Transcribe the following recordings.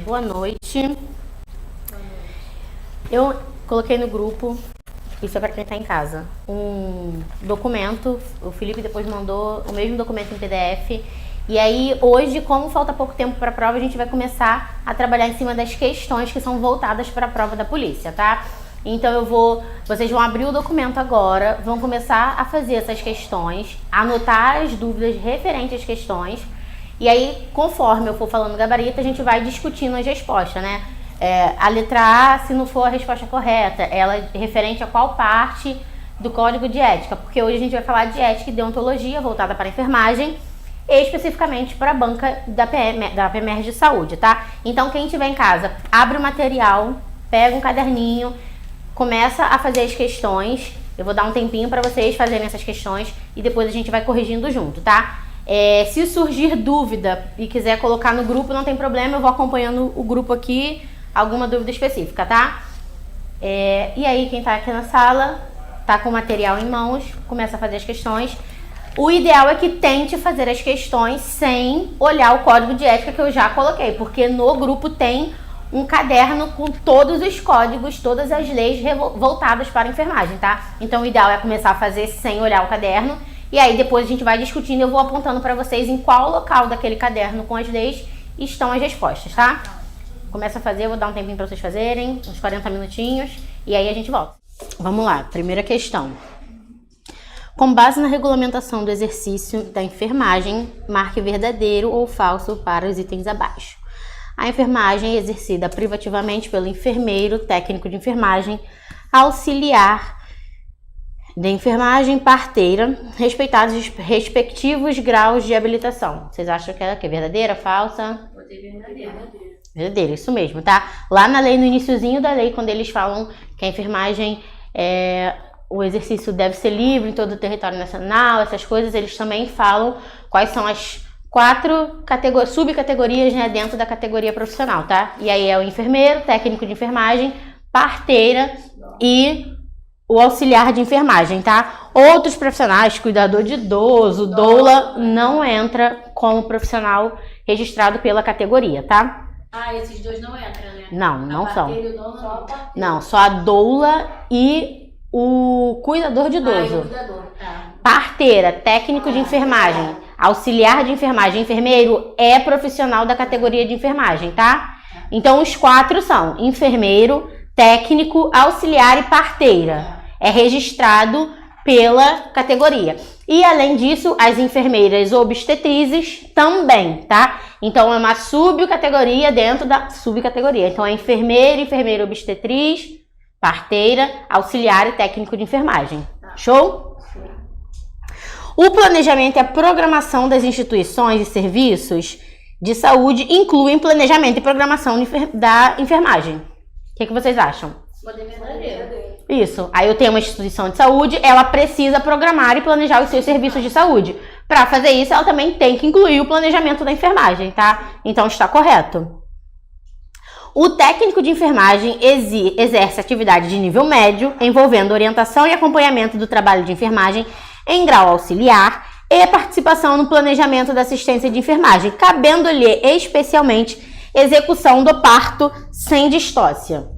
Boa noite. Eu coloquei no grupo, isso é para quem está em casa, um documento. O Felipe depois mandou o mesmo documento em PDF. E aí, hoje, como falta pouco tempo para a prova, a gente vai começar a trabalhar em cima das questões que são voltadas para a prova da polícia, tá? Então vocês vão abrir o documento agora, vão começar a fazer essas questões, anotar as dúvidas referentes às questões. E aí, conforme eu for falando gabarito, a gente vai discutindo as respostas, né? A letra A, se não for a resposta correta, ela é referente a qual parte do código de ética, porque hoje a gente vai falar de ética e deontologia voltada para a enfermagem, especificamente para a banca da PMR de saúde, tá? Então, quem estiver em casa, abre o material, pega um caderninho, começa a fazer as questões. Eu vou dar um tempinho para vocês fazerem essas questões e depois a gente vai corrigindo junto, tá? Se surgir dúvida e quiser colocar no grupo, não tem problema, eu vou acompanhando o grupo aqui, alguma dúvida específica, tá? E aí, quem tá aqui na sala, tá com o material em mãos, começa a fazer as questões. O ideal é que tente fazer as questões sem olhar o código de ética que eu já coloquei, porque no grupo tem um caderno com todos os códigos, todas as leis voltadas para a enfermagem, tá? Então o ideal é começar a fazer sem olhar o caderno, e aí depois a gente vai discutindo, eu vou apontando para vocês em qual local daquele caderno com as leis estão as respostas, tá? Começa a fazer, eu vou dar um tempinho para vocês fazerem, uns 40 minutinhos, e aí a gente volta. Vamos lá, primeira questão. Com base na regulamentação do exercício da enfermagem, marque verdadeiro ou falso para os itens abaixo. A enfermagem é exercida privativamente pelo enfermeiro, técnico de enfermagem, auxiliar de enfermagem, parteira, respeitados os respectivos graus de habilitação. Vocês acham que é verdadeira, falsa? Verdadeira, isso mesmo, tá? Lá na lei, no iniciozinho da lei, quando eles falam que a enfermagem o exercício deve ser livre em todo o território nacional, essas coisas, eles também falam quais são as 4 subcategorias, né, dentro da categoria profissional, tá? E aí é o enfermeiro, técnico de enfermagem, parteira e o auxiliar de enfermagem, tá? Outros profissionais, cuidador de idoso, doula, não entra como profissional registrado pela categoria, tá? Esses dois não entram, né? Não são. Não, só a doula e o cuidador de idoso. Tá. Parteira, técnico de enfermagem, auxiliar de enfermagem, enfermeiro é profissional da categoria de enfermagem, tá? Então os 4 são enfermeiro, técnico, auxiliar e parteira. É registrado pela categoria. E além disso, as enfermeiras obstetrizes também, tá? Então é uma subcategoria dentro da subcategoria. Então é enfermeiro, enfermeira obstetriz, parteira, auxiliar e técnico de enfermagem. Show? O planejamento e a programação das instituições e serviços de saúde incluem planejamento e programação da enfermagem. O que vocês acham? Isso. Aí eu tenho uma instituição de saúde, ela precisa programar e planejar os seus serviços de saúde. Para fazer isso, ela também tem que incluir o planejamento da enfermagem, tá? Então está correto. O técnico de enfermagem exerce atividade de nível médio, envolvendo orientação e acompanhamento do trabalho de enfermagem em grau auxiliar e participação no planejamento da assistência de enfermagem, cabendo-lhe especialmente execução do parto sem distócia.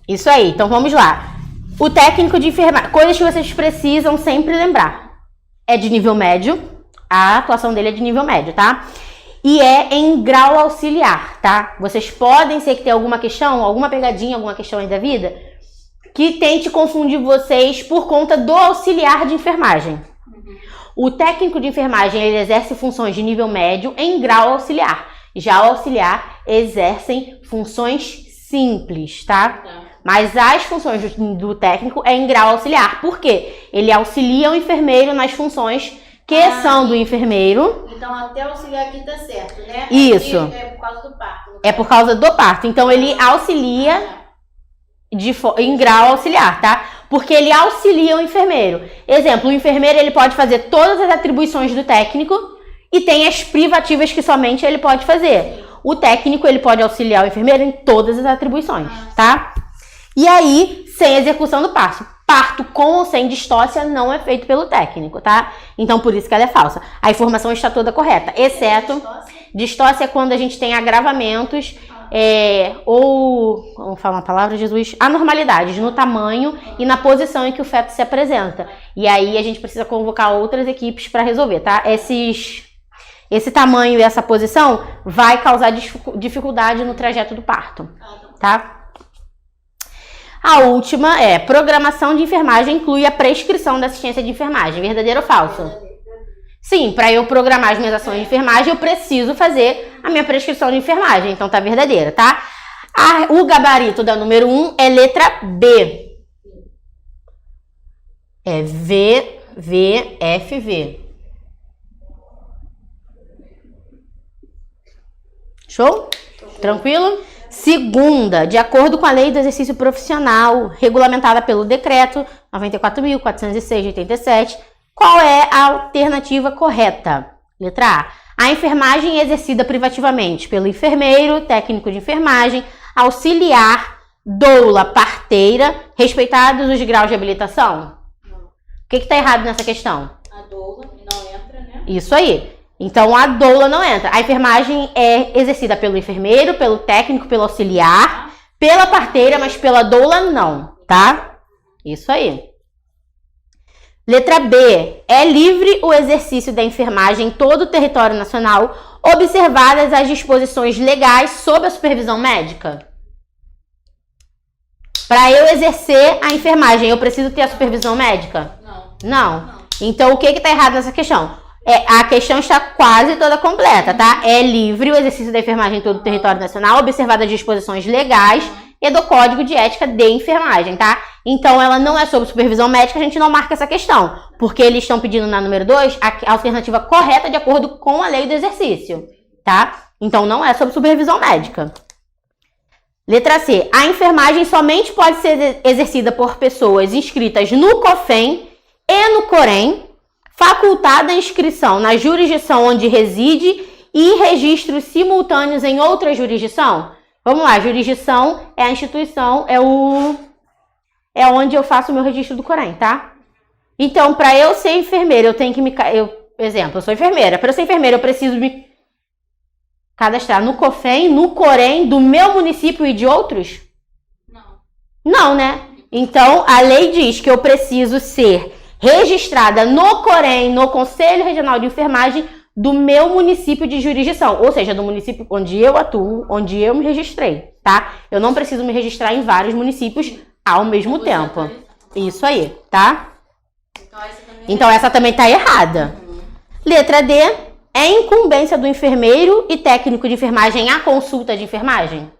Isso aí, então vamos lá. O técnico de enfermagem, coisas que vocês precisam sempre lembrar. É de nível médio, a atuação dele é de nível médio, tá? E é em grau auxiliar, tá? Vocês podem ser que tenha alguma questão, alguma pegadinha, alguma questão aí da vida, que tente confundir vocês por conta do auxiliar de enfermagem. O técnico de enfermagem, ele exerce funções de nível médio em grau auxiliar. Já o auxiliar exercem funções simples, tá? Mas as funções do técnico é em grau auxiliar. Por quê? Ele auxilia o enfermeiro nas funções que são do enfermeiro. Então até o auxiliar aqui tá certo, né? Isso. Aqui é por causa do parto. É por causa do parto. Então ele auxilia em grau auxiliar, tá? Porque ele auxilia o enfermeiro. Exemplo, o enfermeiro ele pode fazer todas as atribuições do técnico e tem as privativas que somente ele pode fazer. O técnico ele pode auxiliar o enfermeiro em todas as atribuições, tá? E aí, sem execução do parto. Parto com ou sem distócia não é feito pelo técnico, tá? Então, por isso que ela é falsa. A informação está toda correta, exceto Distócia é quando a gente tem agravamentos ou, vamos falar uma palavra, Jesus, anormalidades no tamanho e na posição em que o feto se apresenta. E aí a gente precisa convocar outras equipes para resolver, tá? Esse tamanho e essa posição vai causar dificuldade no trajeto do parto, tá? A última é programação de enfermagem inclui a prescrição da assistência de enfermagem. Verdadeiro ou falso? Sim, para eu programar as minhas ações de enfermagem, eu preciso fazer a minha prescrição de enfermagem. Então tá verdadeira, tá? O gabarito da número 1 é letra B. É VVFV. Show? Tranquilo? Segunda, de acordo com a Lei do Exercício Profissional, regulamentada pelo Decreto 94.406/87, qual é a alternativa correta? Letra A. A enfermagem é exercida privativamente pelo enfermeiro, técnico de enfermagem, auxiliar, doula, parteira, respeitados os graus de habilitação? Não. O que está errado nessa questão? A doula não entra, né? Isso aí. Então, a doula não entra. A enfermagem é exercida pelo enfermeiro, pelo técnico, pelo auxiliar, pela parteira, mas pela doula não, tá? Isso aí. Letra B. É livre o exercício da enfermagem em todo o território nacional, observadas as disposições legais sob a supervisão médica? Para eu exercer a enfermagem, eu preciso ter a supervisão médica? Não. Então, o que está errado nessa questão? A questão está quase toda completa, tá? É livre o exercício da enfermagem em todo o território nacional, observadas as disposições legais e do Código de Ética de Enfermagem, tá? Então, ela não é sob supervisão médica, a gente não marca essa questão, porque eles estão pedindo na número 2 a alternativa correta de acordo com a lei do exercício, tá? Então, não é sob supervisão médica. Letra C. A enfermagem somente pode ser exercida por pessoas inscritas no COFEM e no COREM, facultada a inscrição na jurisdição onde reside e registros simultâneos em outra jurisdição. Vamos lá, jurisdição é a instituição, é onde eu faço o meu registro do COREM, tá? Então, para eu ser enfermeira, eu tenho que eu sou enfermeira. Para eu ser enfermeira, eu preciso me cadastrar no COFEM, no COREM, do meu município e de outros? Não, né? Então, a lei diz que eu preciso ser registrada no COREM, no Conselho Regional de Enfermagem do meu município de jurisdição, ou seja, do município onde eu atuo, onde eu me registrei, tá? Eu não preciso me registrar em vários municípios ao mesmo tempo. Isso aí, tá? Então essa também tá errada. Letra D. É incumbência do enfermeiro e técnico de enfermagem a consulta de enfermagem? O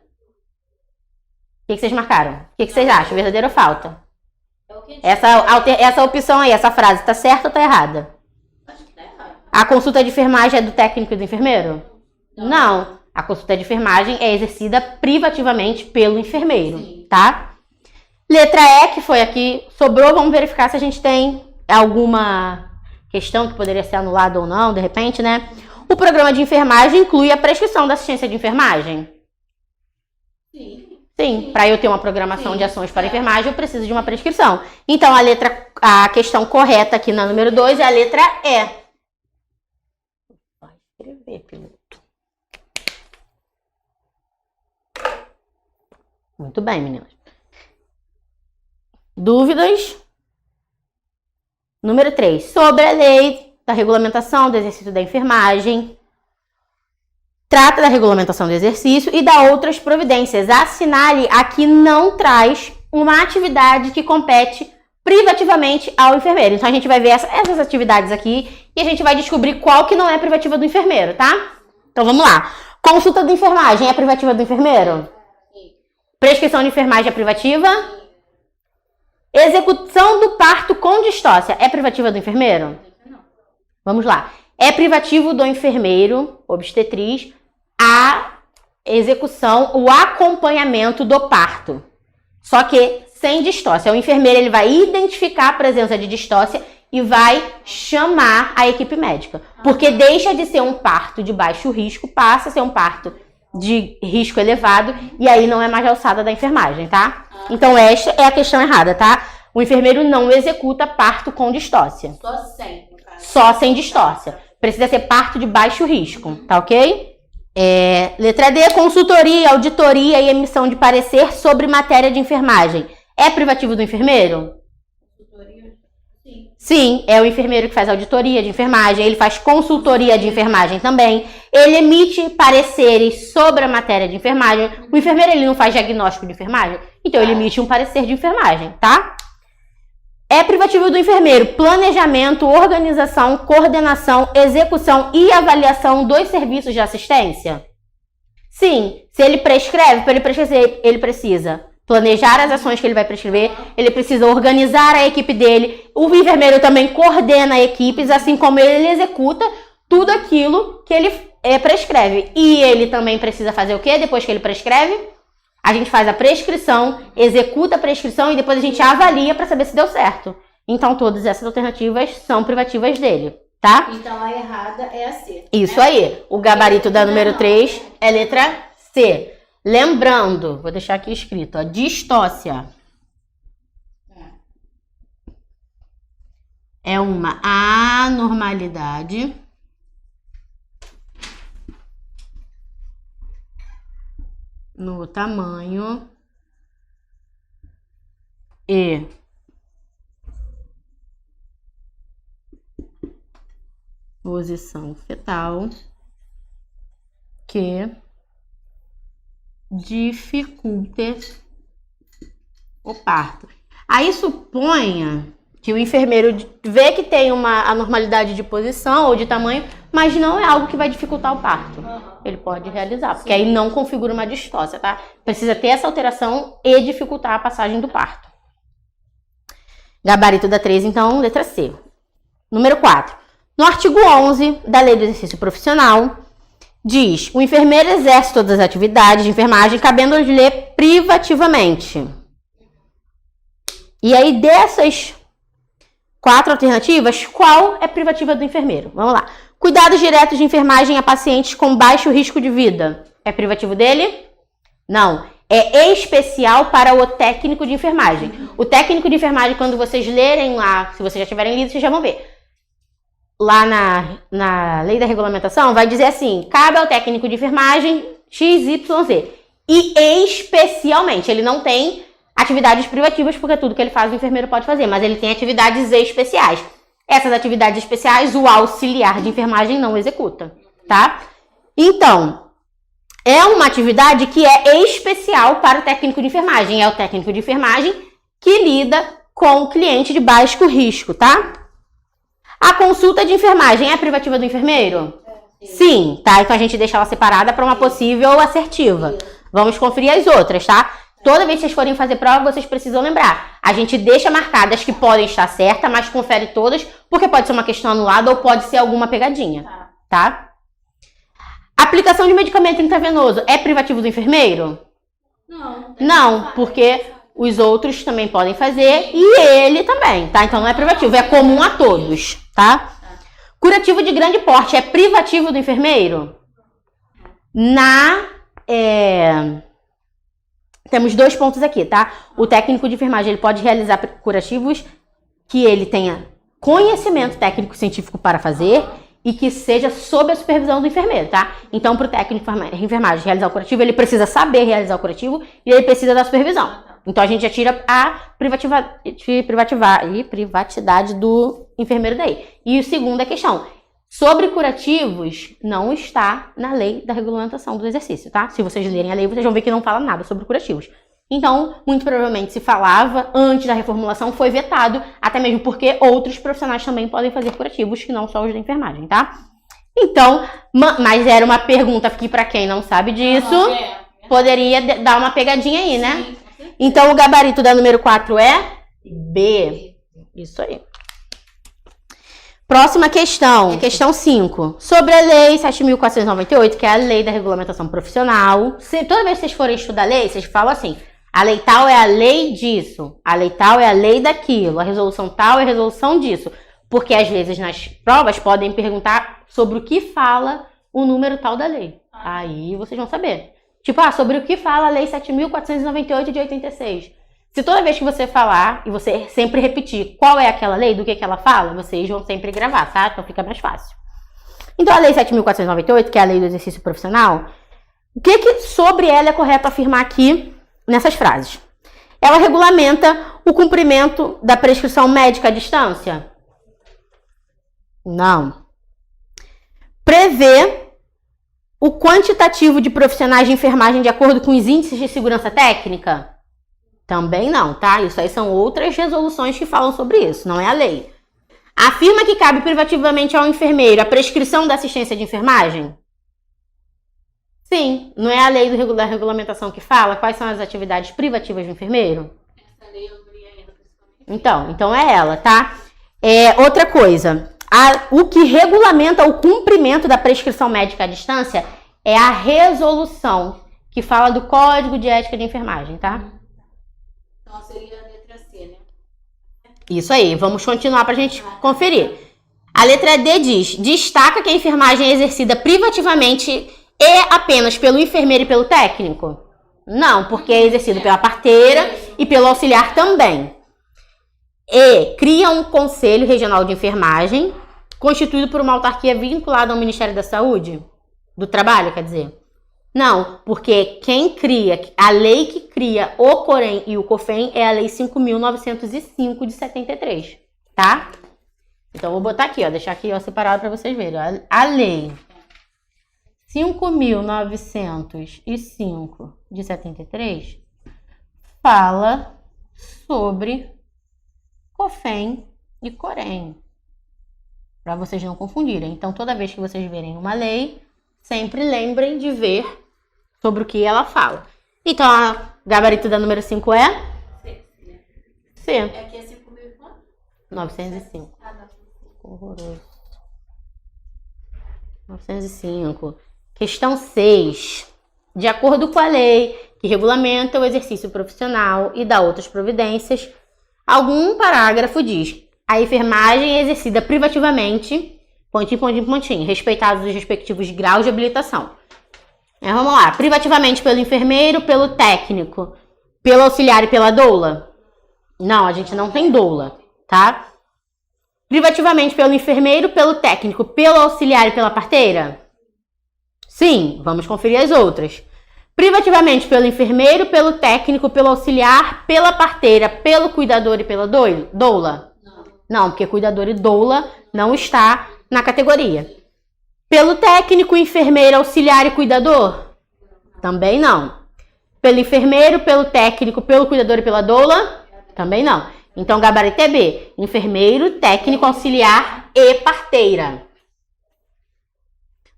que vocês marcaram? O que vocês acham? Verdadeiro ou falta? Essa opção aí, essa frase, tá certa ou tá errada? Acho que tá errado. A consulta de enfermagem é do técnico e do enfermeiro? Não. A consulta de enfermagem é exercida privativamente pelo enfermeiro, tá? Letra E, que foi aqui, sobrou, vamos verificar se a gente tem alguma questão que poderia ser anulada ou não, de repente, né? O programa de enfermagem inclui a prescrição da assistência de enfermagem? Sim, para eu ter uma programação de ações para enfermagem, eu preciso de uma prescrição. Então, a questão correta aqui na número 2 é a letra E. Vai escrever, piloto. Muito bem, meninas. Dúvidas? Número 3. Sobre a lei da regulamentação do exercício da enfermagem. Trata da regulamentação do exercício e dá outras providências. Assinale a que não traz uma atividade que compete privativamente ao enfermeiro. Então, a gente vai ver essas atividades aqui e a gente vai descobrir qual que não é privativa do enfermeiro, tá? Então, vamos lá. Consulta de enfermagem é privativa do enfermeiro? Prescrição de enfermagem é privativa? Execução do parto com distócia é privativa do enfermeiro? Vamos lá. É privativo do enfermeiro, obstetriz, a execução, o acompanhamento do parto. Só que sem distócia. O enfermeiro ele vai identificar a presença de distócia e vai chamar a equipe médica. Porque deixa de ser um parto de baixo risco, passa a ser um parto de risco elevado e aí não é mais alçada da enfermagem, tá? Então esta é a questão errada, tá? O enfermeiro não executa parto com distócia. Só sem, no caso. Só sem distócia. Precisa ser parto de baixo risco, tá ok? Letra D, consultoria, auditoria e emissão de parecer sobre matéria de enfermagem. É privativo do enfermeiro? Sim. Sim, é o enfermeiro que faz auditoria de enfermagem, ele faz consultoria de enfermagem também, ele emite pareceres sobre a matéria de enfermagem. O enfermeiro, ele não faz diagnóstico de enfermagem, então ele emite um parecer de enfermagem, tá? É privativo do enfermeiro planejamento, organização, coordenação, execução e avaliação dos serviços de assistência? Sim, se ele prescreve, para ele prescrever, ele precisa planejar as ações que ele vai prescrever, ele precisa organizar a equipe dele, o enfermeiro também coordena equipes, assim como ele executa tudo aquilo que ele prescreve. E ele também precisa fazer o quê depois que ele prescreve? A gente faz a prescrição, executa a prescrição e depois a gente avalia para saber se deu certo. Então, todas essas alternativas são privativas dele, tá? Então, a errada é a C. Isso aí. O gabarito da número 3 é letra C. Lembrando, vou deixar aqui escrito, ó, distócia. É uma anormalidade no tamanho e posição fetal que dificulte o parto. Aí suponha que o enfermeiro vê que tem uma anormalidade de posição ou de tamanho, mas não é algo que vai dificultar o parto. Ele pode realizar, porque aí não configura uma distócia, tá? Precisa ter essa alteração e dificultar a passagem do parto. Gabarito da 3, então, letra C. Número 4. No artigo 11 da Lei do Exercício Profissional, diz: o enfermeiro exerce todas as atividades de enfermagem, cabendo-lhe privativamente. E aí, dessas 4 alternativas, qual é privativa do enfermeiro? Vamos lá. Cuidados diretos de enfermagem a pacientes com baixo risco de vida. É privativo dele? Não. É especial para o técnico de enfermagem. O técnico de enfermagem, quando vocês lerem lá, se vocês já tiverem lido, vocês já vão ver. Lá na lei da regulamentação, vai dizer assim: cabe ao técnico de enfermagem XYZ. E especialmente, ele não tem atividades privativas, porque tudo que ele faz o enfermeiro pode fazer, mas ele tem atividades especiais. Essas atividades especiais, o auxiliar de enfermagem não executa, tá? Então, é uma atividade que é especial para o técnico de enfermagem. É o técnico de enfermagem que lida com o cliente de baixo risco, tá? A consulta de enfermagem é privativa do enfermeiro? Sim, tá? Então a gente deixa ela separada para uma possível assertiva. Vamos conferir as outras, tá? Toda vez que vocês forem fazer prova, vocês precisam lembrar. A gente deixa marcadas que podem estar certas, mas confere todas, porque pode ser uma questão anulada ou pode ser alguma pegadinha, tá? Aplicação de medicamento intravenoso é privativo do enfermeiro? Não, porque os outros também podem fazer e ele também, tá? Então não é privativo, é comum a todos, tá? Curativo de grande porte é privativo do enfermeiro? Temos 2 pontos aqui, tá? O técnico de enfermagem, ele pode realizar curativos que ele tenha conhecimento técnico-científico para fazer e que seja sob a supervisão do enfermeiro, tá? Então, para o técnico de enfermagem realizar o curativo, ele precisa saber realizar o curativo e ele precisa da supervisão. Então, a gente já tira a privacidade do enfermeiro daí. E o segundo é a questão: sobre curativos, não está na lei da regulamentação do exercício, tá? Se vocês lerem a lei, vocês vão ver que não fala nada sobre curativos. Então, muito provavelmente, se falava antes da reformulação, foi vetado, até mesmo porque outros profissionais também podem fazer curativos, que não só os da enfermagem, tá? Então, mas era uma pergunta aqui para quem não sabe disso, poderia dar uma pegadinha aí, né? Então, o gabarito da número 4 é B. Isso aí. Próxima questão, questão 5. Sobre a Lei 7.498, que é a Lei da Regulamentação Profissional. Toda vez que vocês forem estudar a lei, vocês falam assim: a lei tal é a lei disso, a lei tal é a lei daquilo, a resolução tal é a resolução disso. Porque às vezes nas provas podem perguntar sobre o que fala o número tal da lei. Aí vocês vão saber. Tipo, sobre o que fala a Lei 7.498 de 86. Se toda vez que você falar e você sempre repetir qual é aquela lei, do que ela fala, vocês vão sempre gravar, tá? Então fica mais fácil. Então, a Lei 7.498, que é a Lei do Exercício Profissional, o que sobre ela é correto afirmar aqui nessas frases? Ela regulamenta o cumprimento da prescrição médica à distância? Não. Prevê o quantitativo de profissionais de enfermagem de acordo com os índices de segurança técnica? Também não, tá? Isso aí são outras resoluções que falam sobre isso, não é a lei. Afirma que cabe privativamente ao enfermeiro a prescrição da assistência de enfermagem? Sim, não é a lei da regulamentação que fala quais são as atividades privativas do enfermeiro? Essa lei eu não li ainda, principalmente. Então é ela, tá? Outra coisa, o que regulamenta o cumprimento da prescrição médica à distância é a resolução que fala do Código de Ética de Enfermagem, tá? Então seria a letra C, né? Isso aí, vamos continuar pra gente conferir. A letra D diz: destaca que a enfermagem é exercida privativamente e apenas pelo enfermeiro e pelo técnico? Não, porque é exercido pela parteira e pelo auxiliar também. E cria um Conselho Regional de Enfermagem, constituído por uma autarquia vinculada ao Ministério da Saúde? Do Trabalho, quer dizer? Não, porque quem cria, a lei que cria o Corém e o COFEM é a Lei 5.905 de 73, tá? Então, vou botar aqui, ó, deixar aqui ó, separado para vocês verem. Ó. A Lei 5.905 de 73 fala sobre COFEM e Corém, para vocês não confundirem. Então, toda vez que vocês verem uma lei, sempre lembrem de ver sobre o que ela fala. Então, a gabarito da número 5 é? C. É aqui é 5.000 quanto? 905. Ah, não. Horroroso. 905. Questão 6. De acordo com a lei que regulamenta o exercício profissional e dá outras providências, algum parágrafo diz: a enfermagem é exercida privativamente, pontinho, pontinho, pontinho, respeitados os respectivos graus de habilitação. Vamos lá. Privativamente pelo enfermeiro, pelo técnico, pelo auxiliar e pela doula? Não, a gente não tem doula, tá? Privativamente pelo enfermeiro, pelo técnico, pelo auxiliar e pela parteira? Sim, vamos conferir as outras. Privativamente pelo enfermeiro, pelo técnico, pelo auxiliar, pela parteira, pelo cuidador e pela doula? Não, porque cuidador e doula não está na categoria. Pelo técnico, enfermeiro, auxiliar e cuidador? Também não. Pelo enfermeiro, pelo técnico, pelo cuidador e pela doula? Também não. Então, gabarito é B. Enfermeiro, técnico, auxiliar e parteira.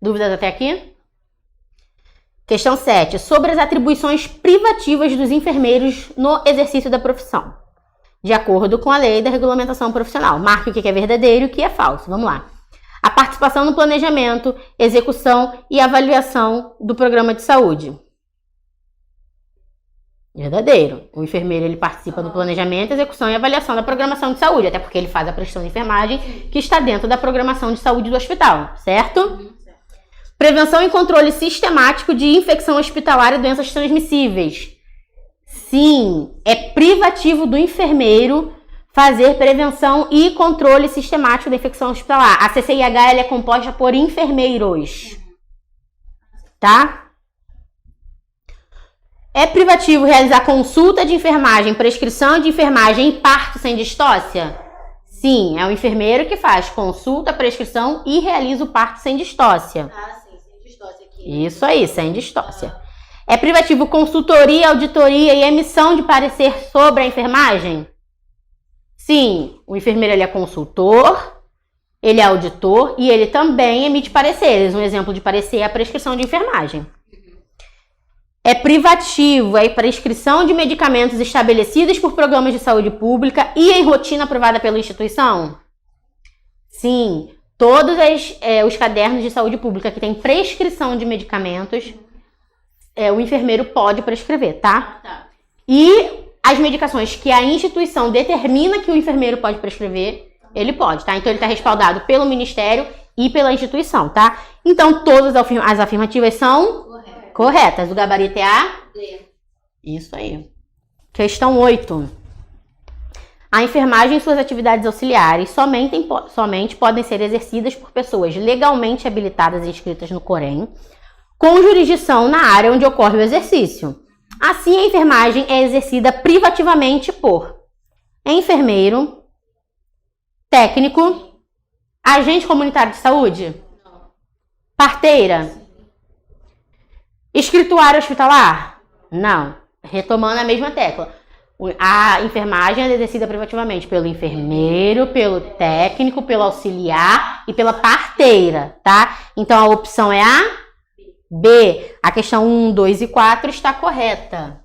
Dúvidas até aqui? Questão 7. Sobre as atribuições privativas dos enfermeiros no exercício da profissão. De acordo com a lei da regulamentação profissional. Marque o que é verdadeiro e o que é falso. Vamos lá. A participação no planejamento, execução e avaliação do programa de saúde. Verdadeiro. O enfermeiro ele participa do planejamento, execução e avaliação da programação de saúde, até porque ele faz a prestação de enfermagem que está dentro da programação de saúde do hospital, certo? Prevenção e controle sistemático de infecção hospitalar e doenças transmissíveis. Sim, é privativo do enfermeiro fazer prevenção e controle sistemático da infecção hospitalar. A CCIH ela é composta por enfermeiros, tá? É privativo realizar consulta de enfermagem, prescrição de enfermagem e parto sem distócia? Sim, é o enfermeiro que faz consulta, prescrição e realiza o parto sem distócia. Ah, sim, sem distócia aqui. Isso aí, sem distócia. É privativo consultoria, auditoria e emissão de parecer sobre a enfermagem? Sim, o enfermeiro ele é consultor, ele é auditor e ele também emite pareceres. Um exemplo de parecer é a prescrição de enfermagem. É privativo a prescrição de medicamentos estabelecidos por programas de saúde pública e em rotina aprovada pela instituição? Sim, todos os cadernos de saúde pública que tem prescrição de medicamentos, o enfermeiro pode prescrever, tá? Tá. E as medicações que a instituição determina que o enfermeiro pode prescrever, ele pode, tá? Então ele está respaldado pelo Ministério e pela instituição, tá? Então todas as afirmativas são corretas. O gabarito é A? D. Isso aí. Questão 8. A enfermagem e suas atividades auxiliares somente podem ser exercidas por pessoas legalmente habilitadas e inscritas no Corém, com jurisdição na área onde ocorre o exercício. Assim, a enfermagem é exercida privativamente por enfermeiro, técnico, agente comunitário de saúde, parteira, escrituário hospitalar? Não. Retomando a mesma tecla. A enfermagem é exercida privativamente pelo enfermeiro, pelo técnico, pelo auxiliar e pela parteira, tá? Então, a opção é a B. A questão 1, 2 e 4 está correta.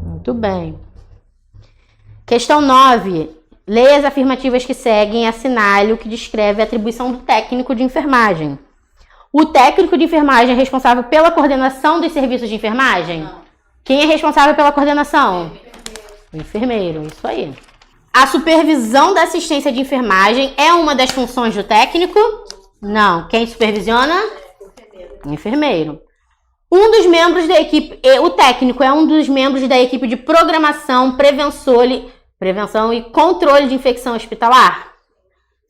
Muito bem. Questão 9. Leia as afirmativas que seguem e assinale o que descreve a atribuição do técnico de enfermagem. O técnico de enfermagem é responsável pela coordenação dos serviços de enfermagem? Não. Quem é responsável pela coordenação? O enfermeiro, isso aí. A supervisão da assistência de enfermagem é uma das funções do técnico? Não. Quem supervisiona? O enfermeiro. Um dos membros da equipe, o técnico é um dos membros da equipe de programação, prevenção e controle de infecção hospitalar?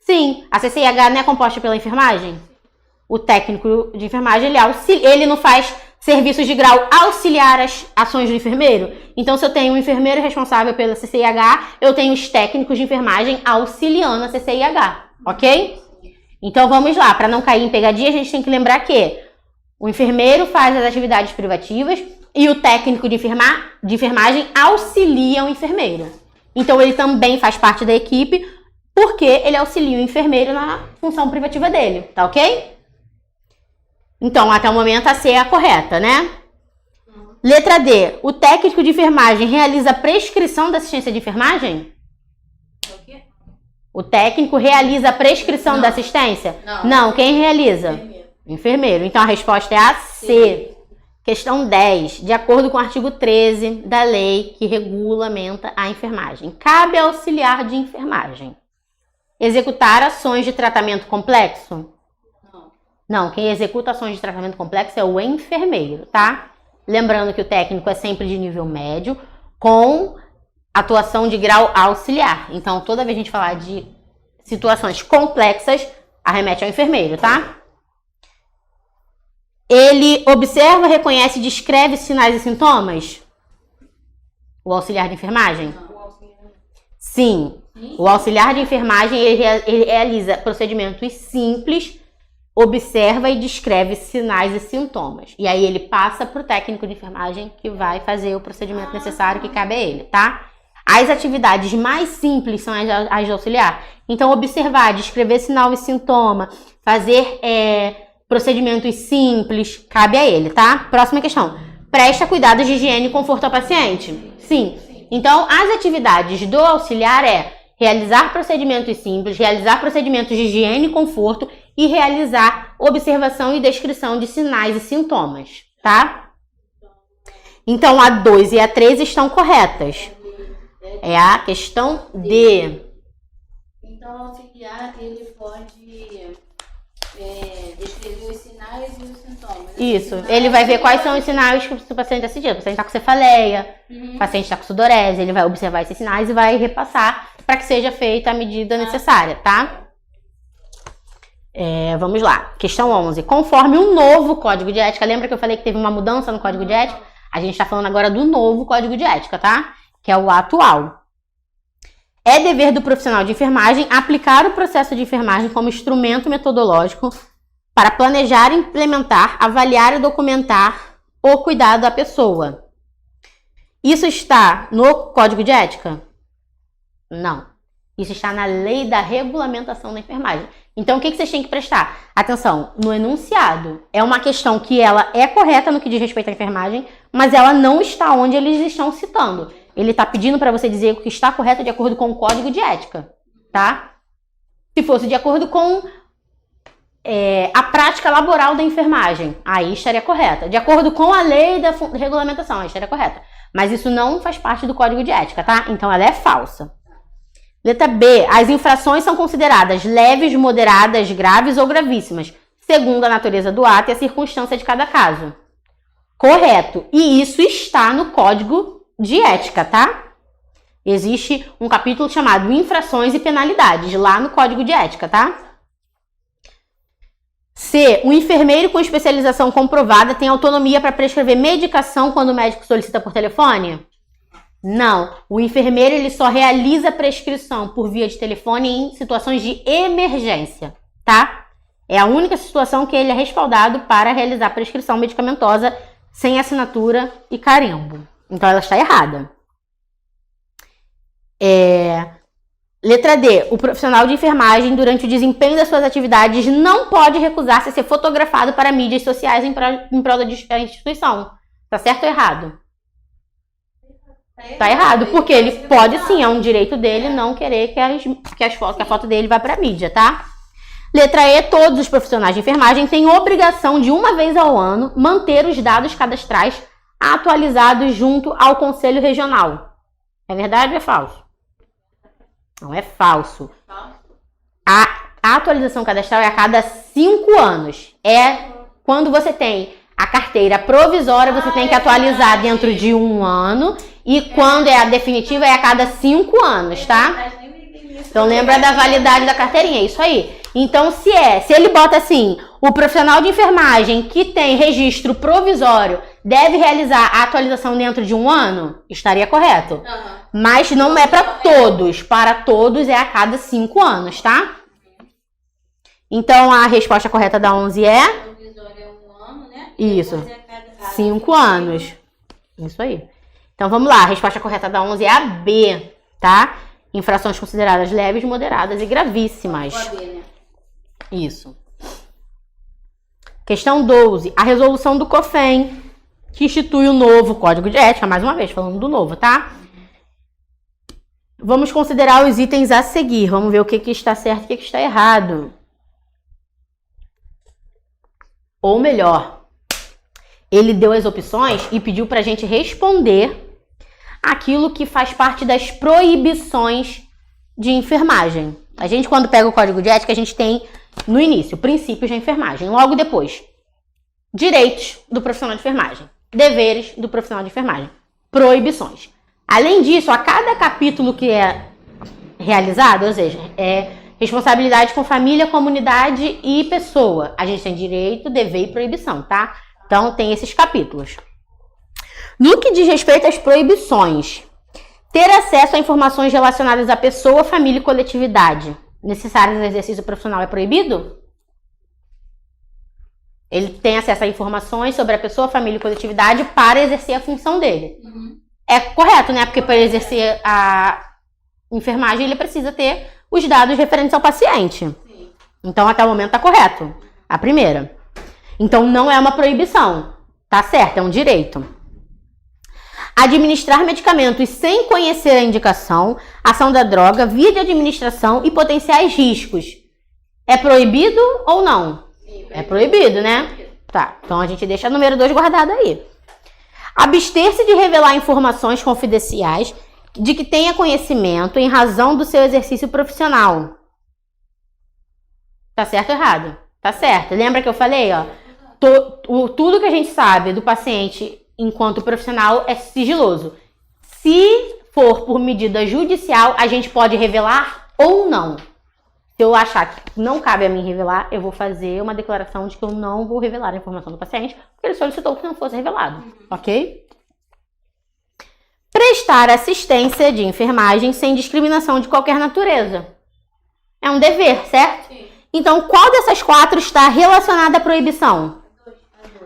Sim. A CCIH não é composta pela enfermagem? O técnico de enfermagem, ele não faz serviços de grau auxiliar às ações do enfermeiro? Então, se eu tenho um enfermeiro responsável pela CCIH, eu tenho os técnicos de enfermagem auxiliando a CCIH, ok? Então, vamos lá. Para não cair em pegadinha, a gente tem que lembrar que o enfermeiro faz as atividades privativas e o técnico de enfermagem auxilia o enfermeiro. Então, ele também faz parte da equipe porque ele auxilia o enfermeiro na função privativa dele, tá ok? Então, até o momento, a C é a correta, né? Letra D. O técnico de enfermagem realiza a prescrição da assistência de enfermagem? O técnico realiza a prescrição da assistência? Não. Quem realiza? Enfermeiro. Então, a resposta é a C. Questão 10. De acordo com o artigo 13 da lei que regulamenta a enfermagem, cabe ao auxiliar de enfermagem executar ações de tratamento complexo? Não, quem executa ações de tratamento complexo é o enfermeiro, tá? Lembrando que o técnico é sempre de nível médio, com atuação de grau auxiliar. Então, toda vez que a gente falar de situações complexas, arremete ao enfermeiro, tá? Ele observa, reconhece e descreve sinais e sintomas? O auxiliar de enfermagem? Sim. O auxiliar de enfermagem, ele realiza procedimentos simples, observa e descreve sinais e sintomas. E aí ele passa para o técnico de enfermagem que vai fazer o procedimento necessário que cabe a ele, tá? As atividades mais simples são as de auxiliar. Então, observar, descrever sinal e sintoma, fazer procedimentos simples, cabe a ele, tá? Próxima questão. Presta cuidados de higiene e conforto ao paciente? Sim. Então, as atividades do auxiliar realizar procedimentos simples, realizar procedimentos de higiene e conforto e realizar observação e descrição de sinais e sintomas, tá? Então, a 2 e a 3 estão corretas. É a questão D. Então, o auxiliar, ele pode descrever os sinais e os sintomas. Isso. Ele vai ver quais são os sinais que o paciente está sentindo. O paciente está com cefaleia, o paciente está com sudorese. Ele vai observar esses sinais e vai repassar para que seja feita a medida necessária, tá? Vamos lá. Questão 11. Conforme o novo Código de Ética, lembra que eu falei que teve uma mudança no Código de Ética? A gente está falando agora do novo Código de Ética, tá? Que é o atual. É dever do profissional de enfermagem aplicar o processo de enfermagem como instrumento metodológico para planejar, implementar, avaliar e documentar o cuidado da pessoa. Isso está no Código de Ética? Não. Isso está na Lei da Regulamentação da Enfermagem. Então, o que vocês têm que prestar? Atenção, no enunciado. É uma questão que ela é correta no que diz respeito à enfermagem, mas ela não está onde eles estão citando. Ele está pedindo para você dizer o que está correto de acordo com o Código de Ética, tá? Se fosse de acordo com a prática laboral da enfermagem, aí estaria correta. De acordo com a Lei da Regulamentação, aí estaria correta. Mas isso não faz parte do Código de Ética, tá? Então, ela é falsa. Letra B. As infrações são consideradas leves, moderadas, graves ou gravíssimas, segundo a natureza do ato e a circunstância de cada caso. Correto. E isso está no Código de Ética, tá? Existe um capítulo chamado Infrações e Penalidades, lá no Código de Ética, tá? C. O enfermeiro com especialização comprovada tem autonomia para prescrever medicação quando o médico solicita por telefone? Não. O enfermeiro ele só realiza prescrição por via de telefone em situações de emergência, tá? É a única situação que ele é respaldado para realizar prescrição medicamentosa sem assinatura e carimbo. Então ela está errada. Letra D. O profissional de enfermagem, durante o desempenho das suas atividades, não pode recusar-se a ser fotografado para mídias sociais em prol da instituição. Tá certo ou errado? Tá errado, porque ele pode sim, é um direito dele não querer que a foto dele vá para mídia, tá? Letra E. Todos os profissionais de enfermagem têm obrigação de, uma vez ao ano, manter os dados cadastrais atualizados junto ao Conselho Regional. É verdade ou é falso? Não, é falso. A atualização cadastral é a cada 5 anos. É quando você tem a carteira provisória, você tem que atualizar dentro de 1 ano. E quando é a definitiva, é a cada 5 anos, tá? Então lembra da validade da carteirinha, é isso aí. Então se ele bota assim, o profissional de enfermagem que tem registro provisório deve realizar a atualização dentro de 1 ano, estaria correto. Mas não é para todos. Para todos é a cada 5 anos, tá? Então a resposta correta da 11 é? Provisório é 1 ano, né? Isso. 5 anos. Isso aí. Então vamos lá, a resposta correta da 11 é a B, tá? Infrações consideradas leves, moderadas e gravíssimas. Isso. Questão 12. A resolução do COFEN, que institui o novo Código de Ética, mais uma vez, falando do novo, tá? Vamos considerar os itens a seguir. Vamos ver o que está certo e o que está errado. Ou melhor, ele deu as opções e pediu pra gente responder aquilo que faz parte das proibições de enfermagem. A gente, quando pega o Código de Ética, a gente tem, no início, princípios de enfermagem. Logo depois, direitos do profissional de enfermagem. Deveres do profissional de enfermagem. Proibições. Além disso, a cada capítulo que é realizado, ou seja, é responsabilidade com família, comunidade e pessoa. A gente tem direito, dever e proibição, tá? Então, tem esses capítulos. No que diz respeito às proibições, ter acesso a informações relacionadas à pessoa, família e coletividade necessárias ao exercício profissional é proibido? Ele tem acesso a informações sobre a pessoa, família e coletividade para exercer a função dele. É correto, né? Porque para exercer a enfermagem ele precisa ter os dados referentes ao paciente. Então, até o momento está correto. A primeira. Então, não é uma proibição. Tá certo, é um direito. Administrar medicamentos sem conhecer a indicação, ação da droga, via de administração e potenciais riscos. É proibido ou não? É proibido, né? Tá, então a gente deixa o número 2 guardado aí. Abster-se de revelar informações confidenciais de que tenha conhecimento em razão do seu exercício profissional. Tá certo ou errado? Tá certo. Lembra que eu falei, ó? Tudo que a gente sabe do paciente enquanto profissional é sigiloso. Se for por medida judicial, a gente pode revelar ou não. Se eu achar que não cabe a mim revelar, eu vou fazer uma declaração de que eu não vou revelar a informação do paciente, porque ele solicitou que não fosse revelado, ok? Prestar assistência de enfermagem sem discriminação de qualquer natureza. É um dever, certo? Sim. Então, qual dessas 4 está relacionada à proibição?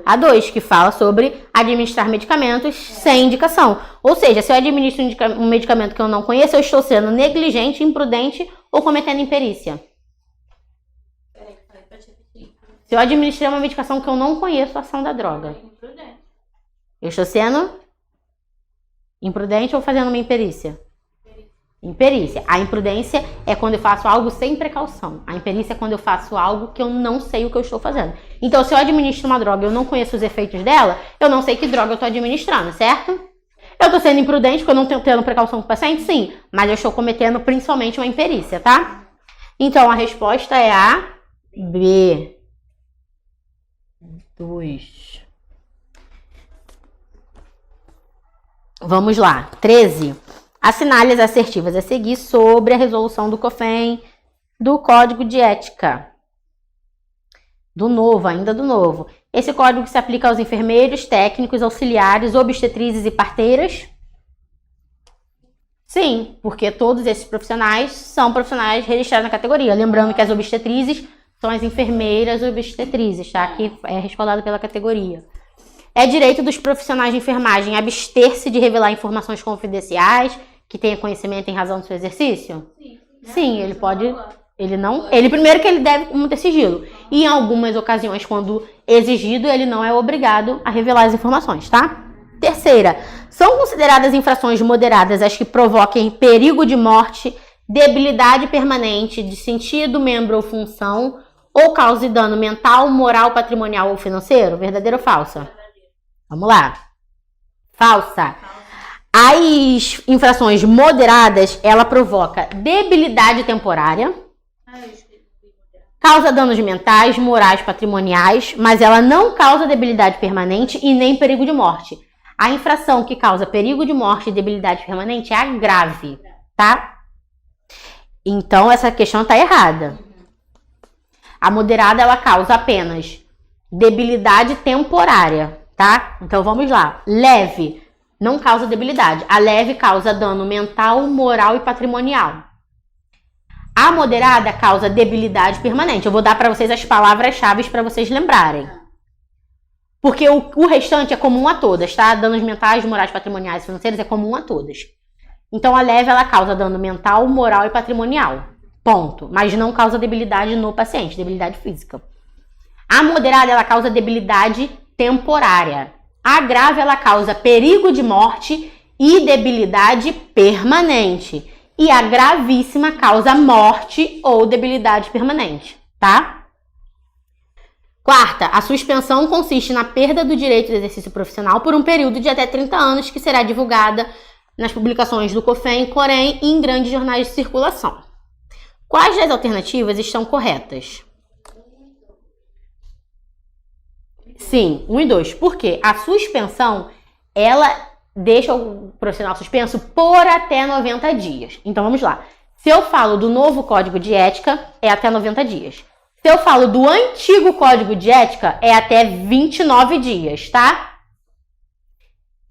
A 2, que fala sobre administrar medicamentos sem indicação. Ou seja, se eu administro um medicamento que eu não conheço, eu estou sendo negligente, imprudente ou cometendo imperícia. Se eu administrar uma medicação que eu não conheço, a ação da droga. Eu estou sendo imprudente ou fazendo uma imperícia? Imperícia. A imprudência é quando eu faço algo sem precaução. A imperícia é quando eu faço algo que eu não sei o que eu estou fazendo. Então, se eu administro uma droga e eu não conheço os efeitos dela, eu não sei que droga eu estou administrando, certo? Eu estou sendo imprudente porque eu não estou tendo precaução com o paciente? Sim. Mas eu estou cometendo principalmente uma imperícia, tá? Então, a resposta é a B. 2. Vamos lá. 13. Assinale as assertivas a seguir sobre a resolução do COFEN do Código de Ética. Ainda do novo. Esse código se aplica aos enfermeiros, técnicos, auxiliares, obstetrizes e parteiras? Sim, porque todos esses profissionais são profissionais registrados na categoria. Lembrando que as obstetrizes são as enfermeiras obstetrizes, tá? Que é respaldado pela categoria. É direito dos profissionais de enfermagem abster-se de revelar informações confidenciais que tenha conhecimento em razão do seu exercício? Sim, ele pode. Ele primeiro que ele deve manter sigilo. E em algumas ocasiões, quando exigido, ele não é obrigado a revelar as informações, tá? Terceira, são consideradas infrações moderadas as que provoquem perigo de morte, debilidade permanente de sentido, membro ou função, ou cause dano mental, moral, patrimonial ou financeiro? Verdadeira ou falsa? Vamos lá. Falsa. As infrações moderadas, ela provoca debilidade temporária, causa danos mentais, morais, patrimoniais, mas ela não causa debilidade permanente e nem perigo de morte. A infração que causa perigo de morte e debilidade permanente é a grave, tá? Então, essa questão tá errada. A moderada, ela causa apenas debilidade temporária, tá? Então, vamos lá. Leve não causa debilidade. A leve causa dano mental, moral e patrimonial. A moderada causa debilidade permanente. Eu vou dar para vocês as palavras-chave para vocês lembrarem. Porque o restante é comum a todas, tá? Danos mentais, morais, patrimoniais e financeiros é comum a todas. Então, a leve, ela causa dano mental, moral e patrimonial. Ponto. Mas não causa debilidade no paciente, debilidade física. A moderada, ela causa debilidade temporária. A grave, ela causa perigo de morte e debilidade permanente. E a gravíssima causa morte ou debilidade permanente, tá? Quarta, a suspensão consiste na perda do direito de exercício profissional por um período de até 30 anos, que será divulgada nas publicações do COFEN, Corém e em grandes jornais de circulação. Quais das alternativas estão corretas? Sim, 1 e 2. Por quê? A suspensão, ela deixa o profissional suspenso por até 90 dias. Então, vamos lá. Se eu falo do novo Código de Ética, é até 90 dias. Se eu falo do antigo Código de Ética, é até 29 dias, tá?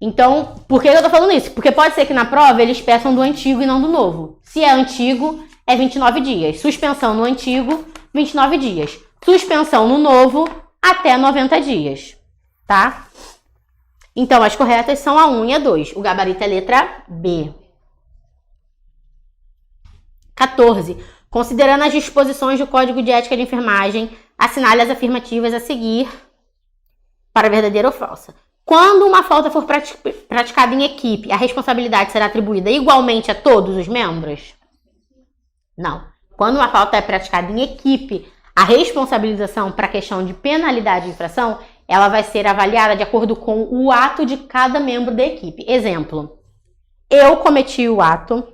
Então, por que eu tô falando isso? Porque pode ser que na prova eles peçam do antigo e não do novo. Se é antigo, é 29 dias. Suspensão no antigo, 29 dias. Suspensão no novo, até 90 dias, tá? Então, as corretas são a 1 e a 2. O gabarito é letra B. 14. Considerando as disposições do Código de Ética de Enfermagem, assinale as afirmativas a seguir para verdadeira ou falsa. Quando uma falta for praticada em equipe, a responsabilidade será atribuída igualmente a todos os membros? Não. Quando uma falta é praticada em equipe, a responsabilização para a questão de penalidade de infração, ela vai ser avaliada de acordo com o ato de cada membro da equipe. Exemplo, eu cometi o ato,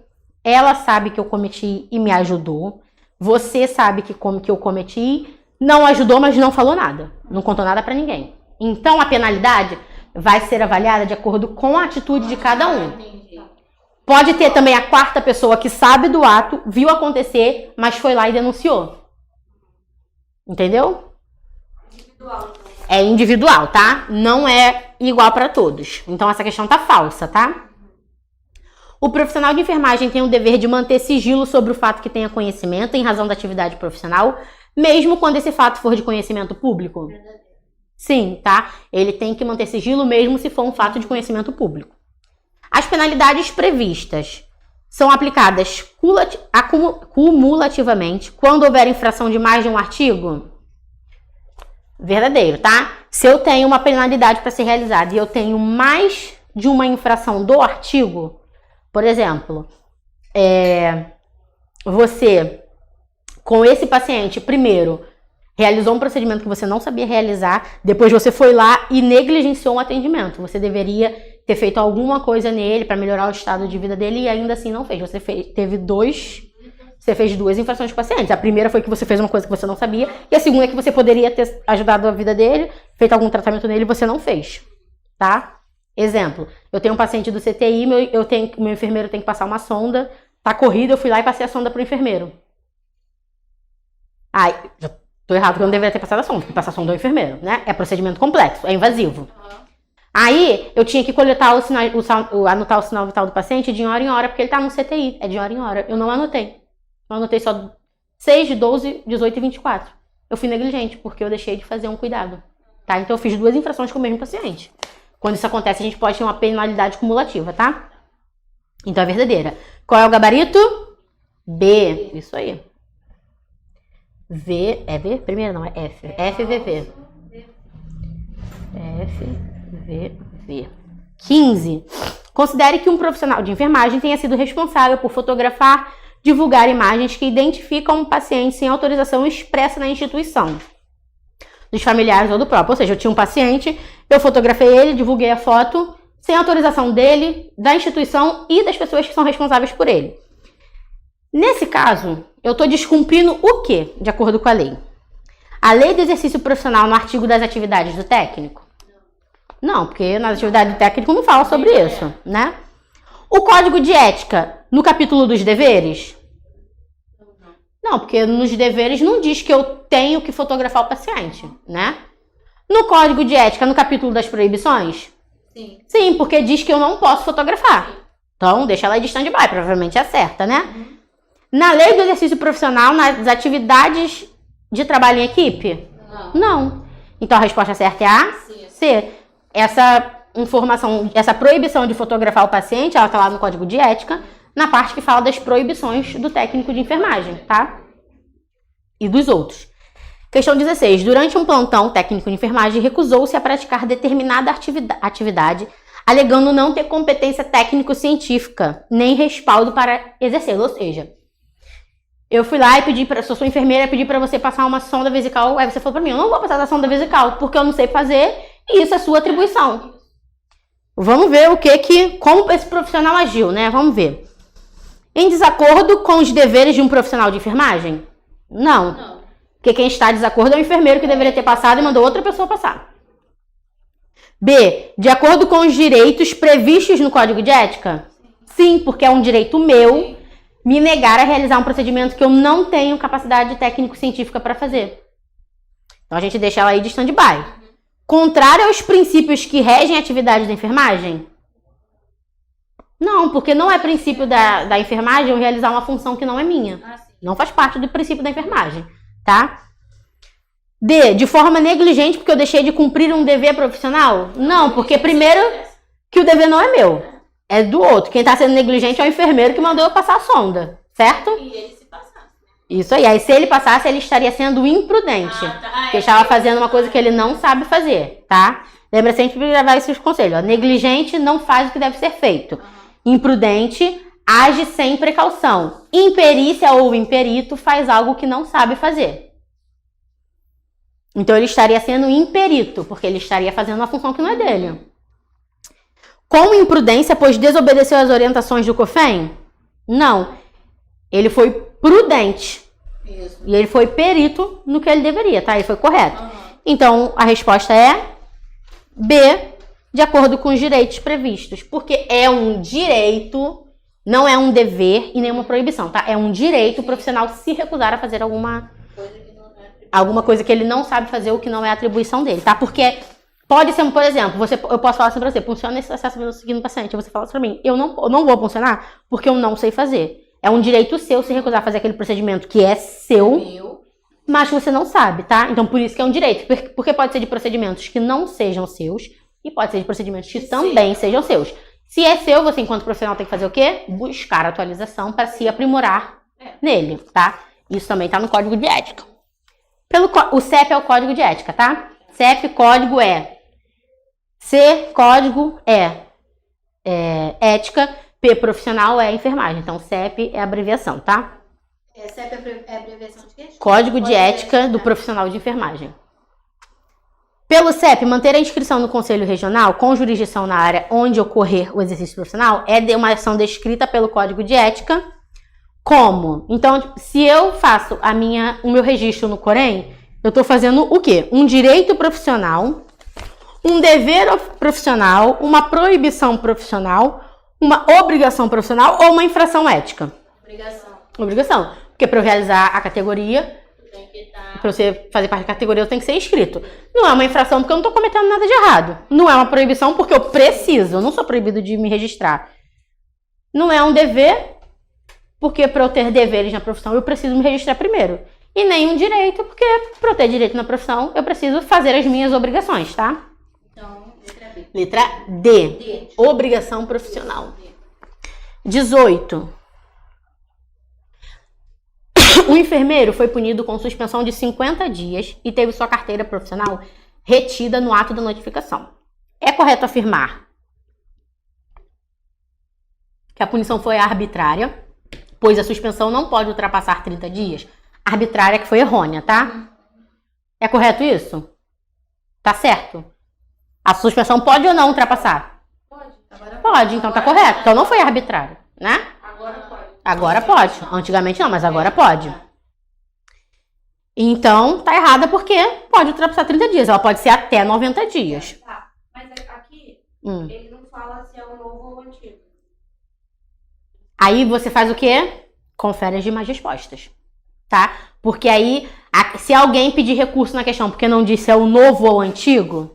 ela sabe que eu cometi e me ajudou, você sabe que eu cometi, não ajudou, mas não falou nada, não contou nada para ninguém. Então, a penalidade vai ser avaliada de acordo com a atitude de cada um. Pode ter também a quarta pessoa que sabe do ato, viu acontecer, mas foi lá e denunciou. Entendeu? É individual, tá? Não é igual para todos. Então, essa questão tá falsa, tá? O profissional de enfermagem tem o dever de manter sigilo sobre o fato que tenha conhecimento em razão da atividade profissional, mesmo quando esse fato for de conhecimento público? Sim, tá? Ele tem que manter sigilo mesmo se for um fato de conhecimento público. As penalidades previstas são aplicadas cumulativamente quando houver infração de mais de um artigo? Verdadeiro, tá? Se eu tenho uma penalidade para ser realizada e eu tenho mais de uma infração do artigo, por exemplo, você, com esse paciente, primeiro, realizou um procedimento que você não sabia realizar, depois você foi lá e negligenciou um atendimento. Você deveria ter feito alguma coisa nele para melhorar o estado de vida dele e ainda assim não fez. Você fez 2 infrações de pacientes. A primeira foi que você fez uma coisa que você não sabia e a segunda é que você poderia ter ajudado a vida dele, feito algum tratamento nele e você não fez, tá? Exemplo, eu tenho um paciente do CTI, meu enfermeiro tem que passar uma sonda, tá corrido, eu fui lá e passei a sonda pro enfermeiro. Ai, já tô errado porque eu não deveria ter passado a sonda, porque passar a sonda ao enfermeiro, né? É procedimento complexo, é invasivo. Aí, eu tinha que coletar anotar o sinal vital do paciente de hora em hora, porque ele tá no CTI, é de hora em hora. Eu não anotei. Eu anotei só 6, 12, 18 e 24. Eu fui negligente, porque eu deixei de fazer um cuidado. Tá? Então, eu fiz 2 infrações com o mesmo paciente. Quando isso acontece, a gente pode ter uma penalidade cumulativa, tá? Então, é verdadeira. Qual é o gabarito? B. Isso aí. V. É V? Primeiro não, é F. FVV. FVV. 15. Considere que um profissional de enfermagem tenha sido responsável por fotografar, divulgar imagens que identificam um paciente sem autorização expressa na instituição, dos familiares ou do próprio. Ou seja, eu tinha um paciente, eu fotografei ele, divulguei a foto, sem autorização dele, da instituição e das pessoas que são responsáveis por ele. Nesse caso, eu estou descumprindo o quê, de acordo com a lei? A lei do exercício profissional no artigo das atividades do técnico? Não, porque na atividade do técnico não fala sobre isso, né? O código de ética, no capítulo dos deveres? Não, porque nos deveres não diz que eu tenho que fotografar o paciente, né? No código de ética, no capítulo das proibições? Sim. Sim, porque diz que eu não posso fotografar. Então, deixa ela de stand-by, provavelmente é certa, né? Na lei do exercício profissional, nas atividades de trabalho em equipe? Não. Então, a resposta certa é a C. Essa informação, essa proibição de fotografar o paciente, ela está lá no código de ética, na parte que fala das proibições do técnico de enfermagem, tá? E dos outros. Questão 16. Durante um plantão, o técnico de enfermagem recusou-se a praticar determinada atividade, alegando não ter competência técnico-científica, nem respaldo para exercê-la. Ou seja, eu fui lá e pedi, sou sua enfermeira, pedi para você passar uma sonda vesical, aí você falou para mim, eu não vou passar da sonda vesical, porque eu não sei fazer, e isso é sua atribuição. Vamos ver como esse profissional agiu, né? Vamos ver. Em desacordo com os deveres de um profissional de enfermagem? Não. Porque quem está em desacordo é o enfermeiro que deveria ter passado e mandou outra pessoa passar. B. De acordo com os direitos previstos no Código de Ética? Sim, porque é um direito meu me negar a realizar um procedimento que eu não tenho capacidade técnico-científica para fazer. Então a gente deixa ela aí de stand-by. Contrário aos princípios que regem a atividade da enfermagem? Não, porque não é princípio da enfermagem eu realizar uma função que não é minha. Não faz parte do princípio da enfermagem, tá? D. De forma negligente porque eu deixei de cumprir um dever profissional? Não, porque primeiro que o dever não é meu, é do outro. Quem está sendo negligente é o enfermeiro que mandou eu passar a sonda, certo? E ele se passasse. Isso aí. Aí se ele passasse, ele estaria sendo imprudente. Porque estava fazendo uma coisa que ele não sabe fazer, tá? Lembra sempre de gravar esses conselhos. Ó. Negligente não faz o que deve ser feito. Imprudente age sem precaução. Imperícia ou imperito faz algo que não sabe fazer. Então ele estaria sendo imperito, porque ele estaria fazendo uma função que não é dele. Com imprudência, pois desobedeceu às orientações do COFEN? Não. Ele foi prudente. Isso. E ele foi perito no que ele deveria, tá? Ele foi correto. Então, a resposta é B, de acordo com os direitos previstos. Porque é um direito, não é um dever e nenhuma proibição, tá? É um direito o profissional se recusar a fazer alguma coisa que ele não sabe fazer ou que não é atribuição dele, tá? Porque pode ser, por exemplo, eu posso falar assim pra você, funciona esse acesso seguindo o paciente, você fala assim pra mim, eu não vou funcionar porque eu não sei fazer. É um direito seu se recusar a fazer aquele procedimento que é seu, mas que você não sabe, tá? Então, por isso que é um direito. Porque pode ser de procedimentos que não sejam seus e pode ser de procedimentos que também sejam seus. Se é seu, você, enquanto profissional, tem que fazer o quê? Buscar atualização para se aprimorar nele, tá? Isso também tá no Código de Ética. O CEP é o Código de Ética, tá? CEP, código é. C, código é ética. P, profissional é enfermagem. Então, CEP é a abreviação, tá? CEP é abreviação de quê? Código de Ética do Profissional de Enfermagem. Pelo CEP, manter a inscrição no Conselho Regional com jurisdição na área onde ocorrer o exercício profissional é de uma ação descrita pelo Código de Ética como? Então, se eu faço o meu registro no Corém, eu estou fazendo o quê? Um direito profissional um dever profissional, uma proibição profissional, uma obrigação profissional ou uma infração ética? Obrigação. Porque para eu realizar a categoria, para você fazer parte da categoria, eu tenho que ser inscrito. Não é uma infração porque eu não estou cometendo nada de errado. Não é uma proibição porque eu preciso. Eu não sou proibido de me registrar. Não é um dever porque para eu ter deveres na profissão eu preciso me registrar primeiro. E nem um direito porque para eu ter direito na profissão eu preciso fazer as minhas obrigações, tá? Então, letra B. Letra D. Obrigação profissional. 18. O enfermeiro foi punido com suspensão de 50 dias e teve sua carteira profissional retida no ato da notificação. É correto afirmar que a punição foi arbitrária, pois a suspensão não pode ultrapassar 30 dias? Arbitrária que foi errônea, tá? É correto isso? Tá certo? A suspensão pode ou não ultrapassar? Pode, então tá correto. Então não foi arbitrário, né? Agora pode. Antigamente não, mas agora pode. Então, tá errada porque pode ultrapassar 30 dias. Ela pode ser até 90 dias. Tá, mas aqui ele não fala se é o novo ou o antigo. Aí você faz o quê? Confere as demais respostas. Tá? Porque aí, se alguém pedir recurso na questão porque não disse é o novo ou o antigo,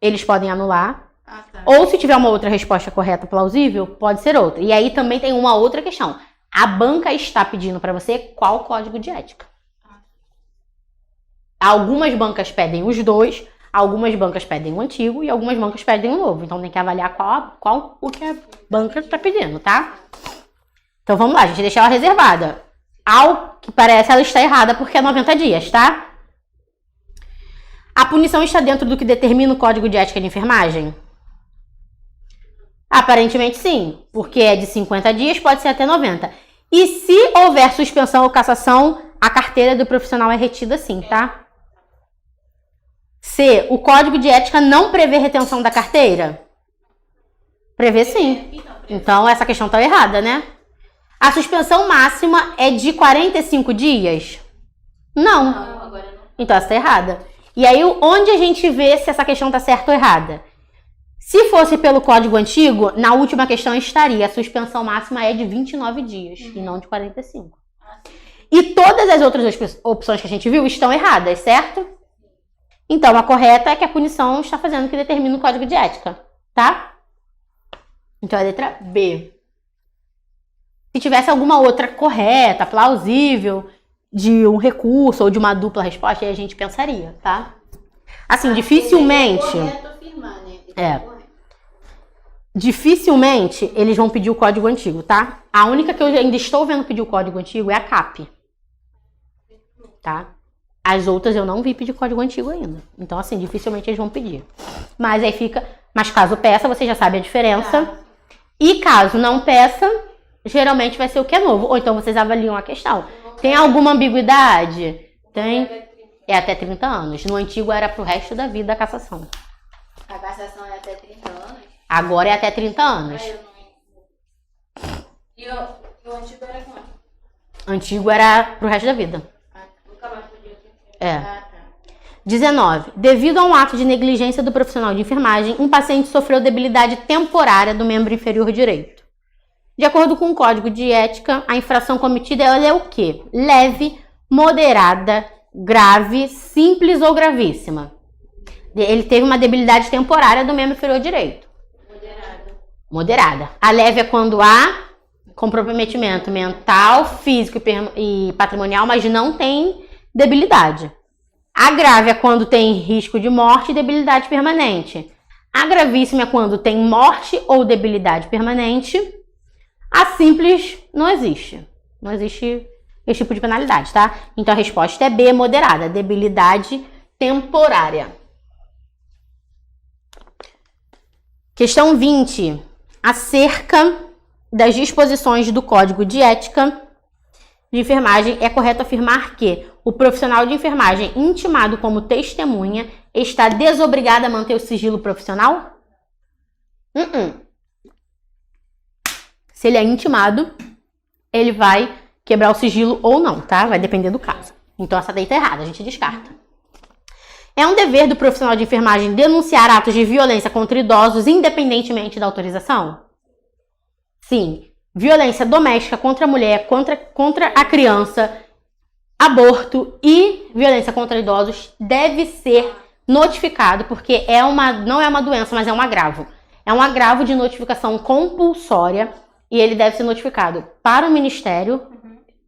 eles podem anular. Tá. Ou se tiver uma outra resposta correta plausível, pode ser outra. E aí também tem uma outra questão. A banca está pedindo para você qual código de ética? Algumas bancas pedem os dois, algumas bancas pedem o antigo e algumas bancas pedem o novo. Então tem que avaliar qual o que a banca está pedindo, tá? Então vamos lá, a gente deixa ela reservada. Ao que parece, ela está errada porque é 90 dias, tá? A punição está dentro do que determina o Código de Ética de Enfermagem? Aparentemente sim, porque é de 50 dias, pode ser até 90. E se houver suspensão ou cassação, a carteira do profissional é retida sim, tá? C. O Código de Ética não prevê retenção da carteira? Prevê sim. Então essa questão está errada, né? A suspensão máxima é de 45 dias? Não. Agora não. Então essa está errada. E aí onde a gente vê se essa questão está certa ou errada? Se fosse pelo código antigo, na última questão estaria a suspensão máxima é de 29 dias e não de 45. E todas as outras opções que a gente viu estão erradas, certo? Então a correta é que a punição está fazendo o que determina o Código de Ética, tá? Então a letra B. Se tivesse alguma outra correta, plausível, de um recurso ou de uma dupla resposta, aí a gente pensaria, tá? Assim, dificilmente... É correto afirmar, né? Dificilmente eles vão pedir o código antigo, tá? A única que eu ainda estou vendo pedir o código antigo é a CAP. Tá? As outras eu não vi pedir código antigo ainda. Então, assim, dificilmente eles vão pedir. Mas aí fica... Mas caso peça, você já sabe a diferença. E caso não peça, geralmente vai ser o que é novo. Ou então vocês avaliam a questão. Tem alguma ambiguidade? Tem. É até 30 anos. No antigo era pro resto da vida a cassação. A cassação é até 30 anos? Agora é até 30 anos. E o antigo era quanto? Antigo era pro resto da vida. Nunca mais podia ter. É. 19. Devido a um ato de negligência do profissional de enfermagem, um paciente sofreu debilidade temporária do membro inferior direito. De acordo com o Código de Ética, a infração cometida ela é o quê? Leve, moderada, grave, simples ou gravíssima. Ele teve uma debilidade temporária do membro inferior direito. Moderada. A leve é quando há comprometimento mental, físico e patrimonial, mas não tem debilidade. A grave é quando tem risco de morte e debilidade permanente. A gravíssima é quando tem morte ou debilidade permanente. A simples não existe. Não existe esse tipo de penalidade, tá? Então a resposta é B, moderada. Debilidade temporária. Questão 20. Acerca das disposições do Código de Ética de Enfermagem, é correto afirmar que o profissional de enfermagem intimado como testemunha está desobrigado a manter o sigilo profissional? Se ele é intimado, ele vai quebrar o sigilo ou não, tá? Vai depender do caso. Então essa daí tá errada, a gente descarta. É um dever do profissional de enfermagem denunciar atos de violência contra idosos, independentemente da autorização? Sim. Violência doméstica contra a mulher, contra a criança, aborto e violência contra idosos deve ser notificado, porque não é uma doença, mas é um agravo. É um agravo de notificação compulsória e ele deve ser notificado para o Ministério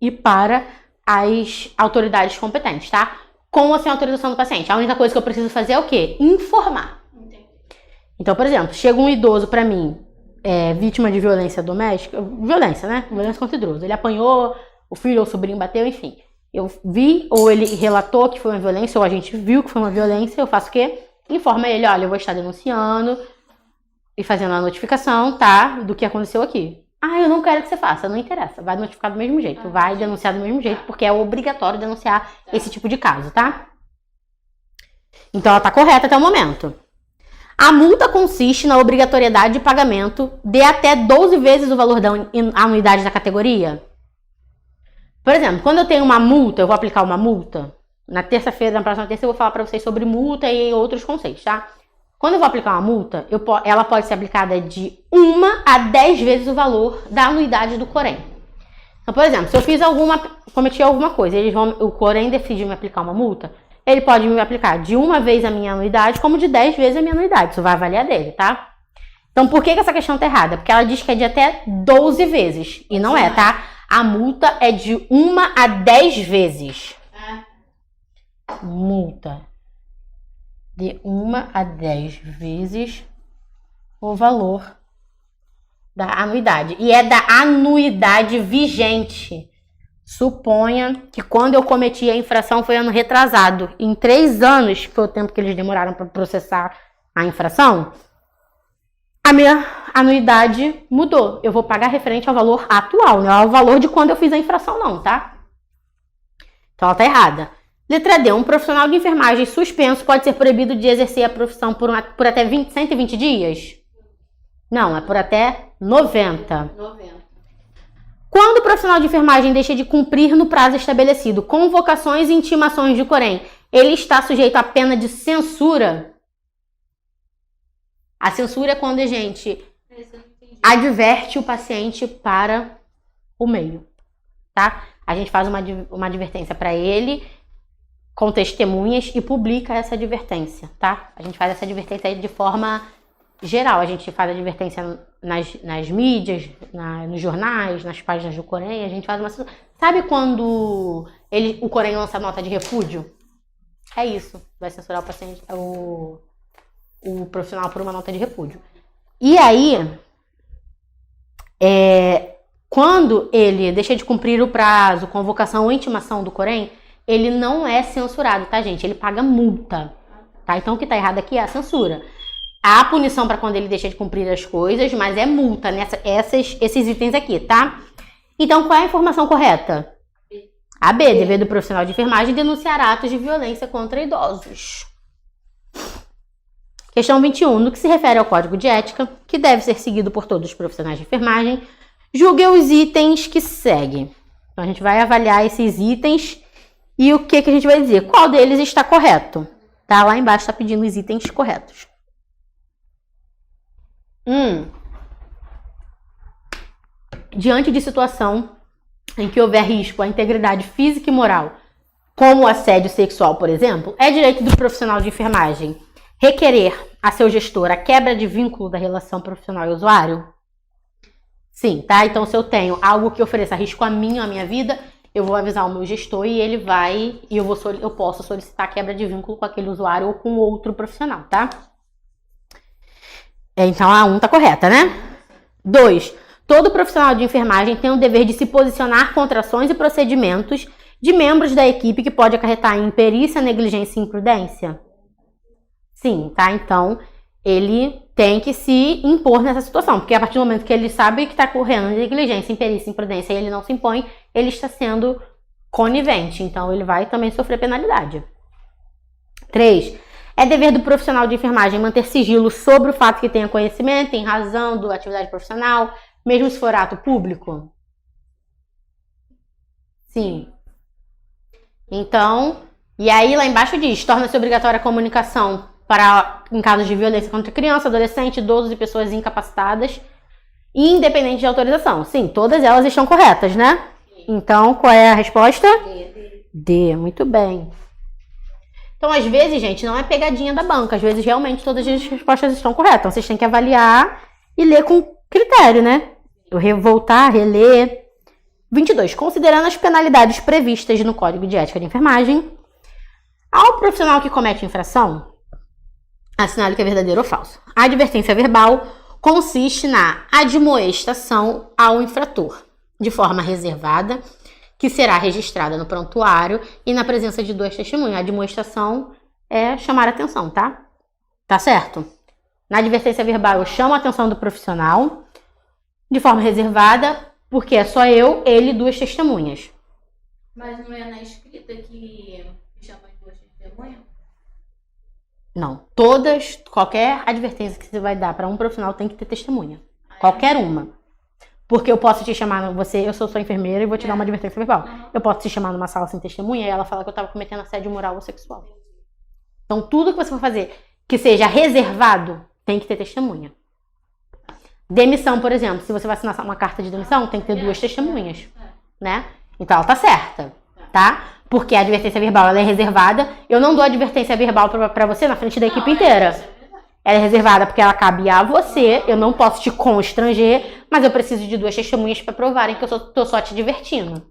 e para as autoridades competentes, tá? Com ou sem autorização do paciente. A única coisa que eu preciso fazer é o quê? Informar. Então, por exemplo, chega um idoso para mim, vítima de violência doméstica, violência, né? Violência contra idoso. Ele apanhou, o filho ou o sobrinho bateu, enfim. Eu vi, ou ele relatou que foi uma violência, ou a gente viu que foi uma violência, eu faço o quê? Informa ele, olha, eu vou estar denunciando e fazendo a notificação, tá? Do que aconteceu aqui. Ah, eu não quero que você faça, não interessa. Vai notificar do mesmo jeito, vai denunciar do mesmo jeito, porque é obrigatório denunciar esse tipo de caso, tá? Então ela tá correta até o momento. A multa consiste na obrigatoriedade de pagamento de até 12 vezes o valor da anuidade da categoria. Por exemplo, quando eu tenho uma multa, eu vou aplicar uma multa. Na próxima terça eu vou falar para vocês sobre multa e outros conceitos, tá? Quando eu vou aplicar uma multa, ela pode ser aplicada de 1 a 10 vezes o valor da anuidade do Corém. Então, por exemplo, se eu cometi alguma coisa, o Corém decide me aplicar uma multa, ele pode me aplicar de 1 vez a minha anuidade, como de 10 vezes a minha anuidade. Isso vai avaliar dele, tá? Então, por que essa questão tá errada? Porque ela diz que é de até 12 vezes. E não é, tá? A multa é de 1 a 10 vezes. Multa de 1 a 10 vezes o valor da anuidade. E é da anuidade vigente. Suponha que quando eu cometi a infração foi ano retrasado. Em 3 anos, que foi o tempo que eles demoraram para processar a infração, a minha anuidade mudou. Eu vou pagar referente ao valor atual, não é ao valor de quando eu fiz a infração não, tá? Então ela tá errada. Letra D. Um profissional de enfermagem suspenso pode ser proibido de exercer a profissão por até 120 dias? Não, é por até 90. Quando o profissional de enfermagem deixa de cumprir no prazo estabelecido convocações e intimações de Corém, ele está sujeito à pena de censura? A censura é quando a gente adverte o paciente para o meio, tá? A gente faz uma advertência para ele com testemunhas e publica essa advertência, tá? A gente faz essa advertência de forma geral. A gente faz advertência nas mídias, nos jornais, nas páginas do Corém. A gente faz uma... Sabe quando o Corém lança nota de repúdio? É isso. Vai censurar o paciente, o profissional por uma nota de repúdio. E aí, quando ele deixa de cumprir o prazo, convocação ou intimação do Corém, ele não é censurado, tá, gente? Ele paga multa, tá? Então, o que tá errado aqui é a censura. Há punição para quando ele deixa de cumprir as coisas, mas é multa esses itens aqui, tá? Então, qual é a informação correta? A B, dever do profissional de enfermagem denunciar atos de violência contra idosos. Questão 21. No que se refere ao código de ética, que deve ser seguido por todos os profissionais de enfermagem, julgue os itens que seguem. Então, a gente vai avaliar esses itens e o que a gente vai dizer? Qual deles está correto? Tá? Lá embaixo está pedindo os itens corretos. Diante de situação em que houver risco à integridade física e moral, como o assédio sexual, por exemplo, é direito do profissional de enfermagem requerer a seu gestor a quebra de vínculo da relação profissional e usuário? Sim, tá? Então, se eu tenho algo que ofereça risco a mim, à minha vida, eu vou avisar o meu gestor e ele vai, e eu posso solicitar a quebra de vínculo com aquele usuário ou com outro profissional, tá? Então, a 1 tá correta, né? 2. Todo profissional de enfermagem tem o dever de se posicionar contra ações e procedimentos de membros da equipe que pode acarretar em imperícia, negligência e imprudência? Sim, tá? Então, ele tem que se impor nessa situação, porque a partir do momento que ele sabe que está correndo negligência, imperícia, imprudência e ele não se impõe, ele está sendo conivente, então ele vai também sofrer penalidade. 3. É dever do profissional de enfermagem manter sigilo sobre o fato que tenha conhecimento, em razão da atividade profissional, mesmo se for ato público? Sim. Então, E aí lá embaixo diz, torna-se obrigatória a comunicação em casos de violência contra criança, adolescente, idosos e pessoas incapacitadas, independente de autorização. Sim, todas elas estão corretas, né? Então, qual é a resposta? D, muito bem. Então, às vezes, gente, não é pegadinha da banca. Às vezes, realmente, todas as respostas estão corretas. Então, vocês têm que avaliar e ler com critério, né? Voltar, reler. 22. Considerando as penalidades previstas no Código de Ética de Enfermagem, ao profissional que comete infração, assinale que é verdadeiro ou falso. A advertência verbal consiste na admoestação ao infrator, de forma reservada, que será registrada no prontuário e na presença de 2 testemunhas. A admoestação é chamar a atenção, tá? Tá certo? Na advertência verbal, eu chamo a atenção do profissional de forma reservada, porque é só eu, ele e 2 testemunhas. Mas não é na escrita que chama as 2 testemunhas? Não. Qualquer advertência que você vai dar para um profissional tem que ter testemunha. Qualquer uma. Porque eu posso te chamar, eu sou sua enfermeira e vou te dar uma advertência verbal. Eu posso te chamar numa sala sem testemunha e ela fala que eu estava cometendo assédio moral ou sexual. Então, tudo que você for fazer que seja reservado, tem que ter testemunha. Demissão, por exemplo. Se você vai assinar uma carta de demissão, tem que ter 2 testemunhas, né? Então, ela tá certa, tá? Porque a advertência verbal, ela é reservada. Eu não dou advertência verbal pra você na frente da equipe inteira. Ela é reservada porque ela cabe a você, eu não posso te constranger, mas eu preciso de 2 testemunhas para provarem que eu tô só te divertindo.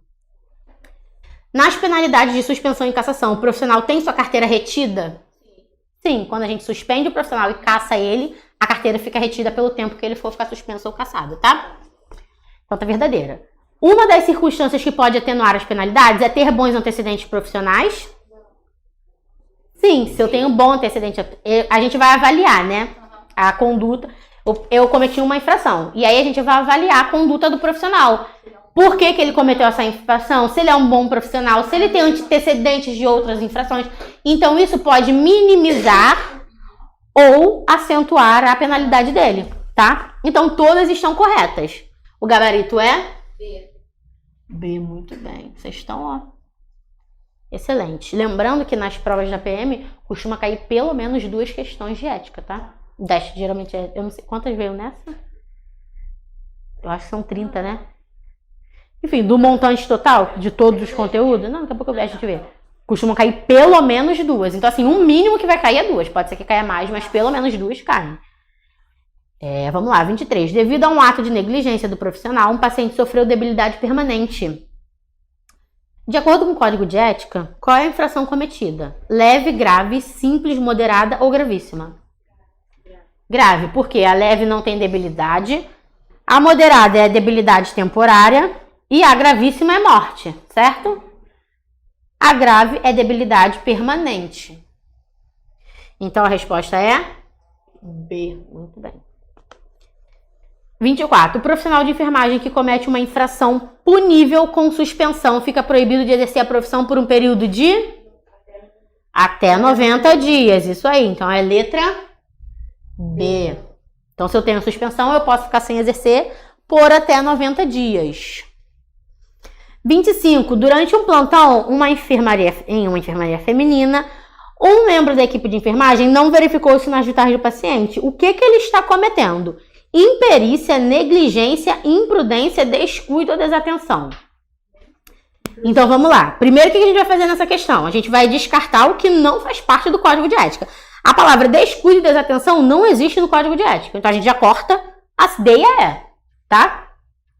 Nas penalidades de suspensão e cassação, o profissional tem sua carteira retida? Sim, quando a gente suspende o profissional e caça ele, a carteira fica retida pelo tempo que ele for ficar suspenso ou cassado, tá? Conta verdadeira. Uma das circunstâncias que pode atenuar as penalidades é ter bons antecedentes profissionais. Sim, se eu tenho um bom antecedente, a gente vai avaliar, né? A conduta. Eu cometi uma infração. E aí a gente vai avaliar a conduta do profissional. Por que ele cometeu essa infração? Se ele é um bom profissional, se ele tem antecedentes de outras infrações. Então isso pode minimizar ou acentuar a penalidade dele, tá? Então todas estão corretas. O gabarito é? B. B, muito bem. Vocês estão, ó. Excelente. Lembrando que nas provas da PM costuma cair pelo menos 2 questões de ética, tá? 10, geralmente eu não sei quantas veio nessa. Eu acho que são 30, né? Enfim, do montante total de todos os conteúdos, não, daqui a pouco a gente vê. Costumam cair pelo menos 2. Então, assim, o mínimo que vai cair é 2. Pode ser que caia mais, mas pelo menos 2 caem. Vamos lá, 23. Devido a um ato de negligência do profissional, um paciente sofreu debilidade permanente. De acordo com o Código de Ética, qual é a infração cometida? Leve, grave, simples, moderada ou gravíssima? Grave, porque a leve não tem debilidade, a moderada é debilidade temporária e a gravíssima é morte, certo? A grave é debilidade permanente. Então a resposta é B. Muito bem. 24. O profissional de enfermagem que comete uma infração punível com suspensão fica proibido de exercer a profissão por um período de até 90 dias. Isso aí. Então é letra B. Então se eu tenho suspensão, eu posso ficar sem exercer por até 90 dias. 25. Durante um plantão em uma enfermaria feminina, um membro da equipe de enfermagem não verificou os sinais vitais do paciente. O que ele está cometendo? Imperícia, negligência, imprudência, descuido ou desatenção. Então vamos lá. Primeiro, o que a gente vai fazer nessa questão? A gente vai descartar o que não faz parte do Código de Ética. A palavra descuido e desatenção não existe no Código de Ética. Então a gente já corta as D e a E, tá?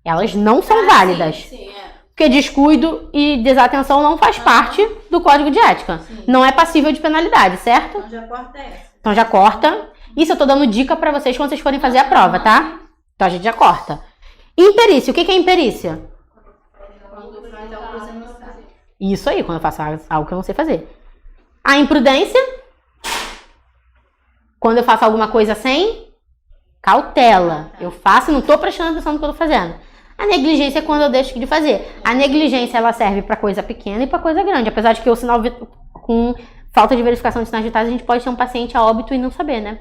Elas não são válidas. Sim, Porque descuido e desatenção não faz parte do Código de Ética. Sim. Não é passível de penalidade, certo? Então já corta essa. Então já corta. Isso eu tô dando dica pra vocês quando vocês forem fazer a prova, tá? Então a gente já corta. Imperícia. O que é imperícia? Quando faz algo que você não sabe. Isso aí, quando eu faço algo que eu não sei fazer. A imprudência. Quando eu faço alguma coisa sem cautela. Eu faço e não tô prestando atenção no que eu tô fazendo. A negligência é quando eu deixo de fazer. A negligência, ela serve pra coisa pequena e pra coisa grande. Apesar de que o sinal com falta de verificação de sinais vitais, a gente pode ter um paciente a óbito e não saber, né?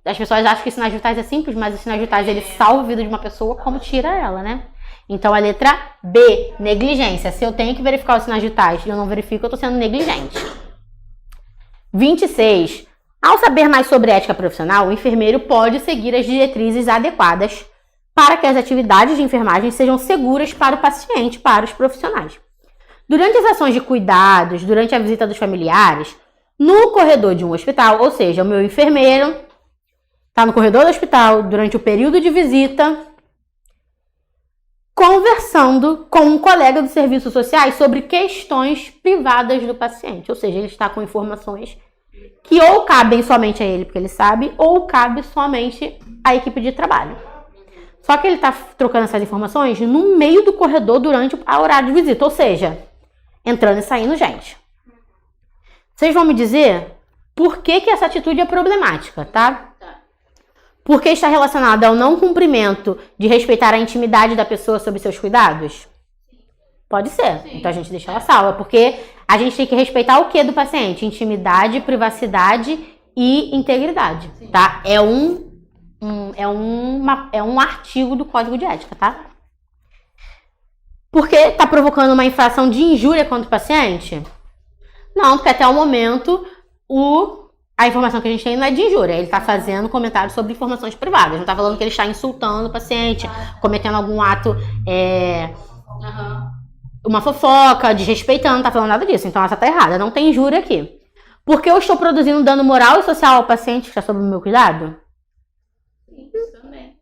As pessoas acham que sinais vitais é simples, mas os sinais vitais, ele salva a vida de uma pessoa como tira ela, né? Então, a letra B, negligência. Se eu tenho que verificar os sinais vitais e eu não verifico, eu estou sendo negligente. 26. Ao saber mais sobre ética profissional, o enfermeiro pode seguir as diretrizes adequadas para que as atividades de enfermagem sejam seguras para o paciente, para os profissionais. Durante as ações de cuidados, durante a visita dos familiares, no corredor de um hospital, ou seja, o meu enfermeiro está no corredor do hospital durante o período de visita, conversando com um colega dos serviços sociais sobre questões privadas do paciente. Ou seja, ele está com informações que ou cabem somente a ele, porque ele sabe, ou cabe somente à equipe de trabalho. Só que ele está trocando essas informações no meio do corredor durante o horário de visita, ou seja, entrando e saindo gente. Vocês vão me dizer por que essa atitude é problemática, tá? Porque está relacionada ao não cumprimento de respeitar a intimidade da pessoa sobre seus cuidados? Pode ser. Sim. Então a gente deixa ela salva, porque a gente tem que respeitar o que do paciente? Intimidade, privacidade e integridade, sim, tá? É um artigo do Código de Ética, tá? Porque está provocando uma infração de injúria contra o paciente? Não, porque até o momento a informação que a gente tem não é de injúria. Ele está fazendo comentários sobre informações privadas. Não está falando que ele está insultando o paciente, cometendo algum ato, uma fofoca, desrespeitando. Não está falando nada disso. Então essa está errada. Não tem injúria aqui. Porque eu estou produzindo dano moral e social ao paciente que está sob o meu cuidado? Isso também.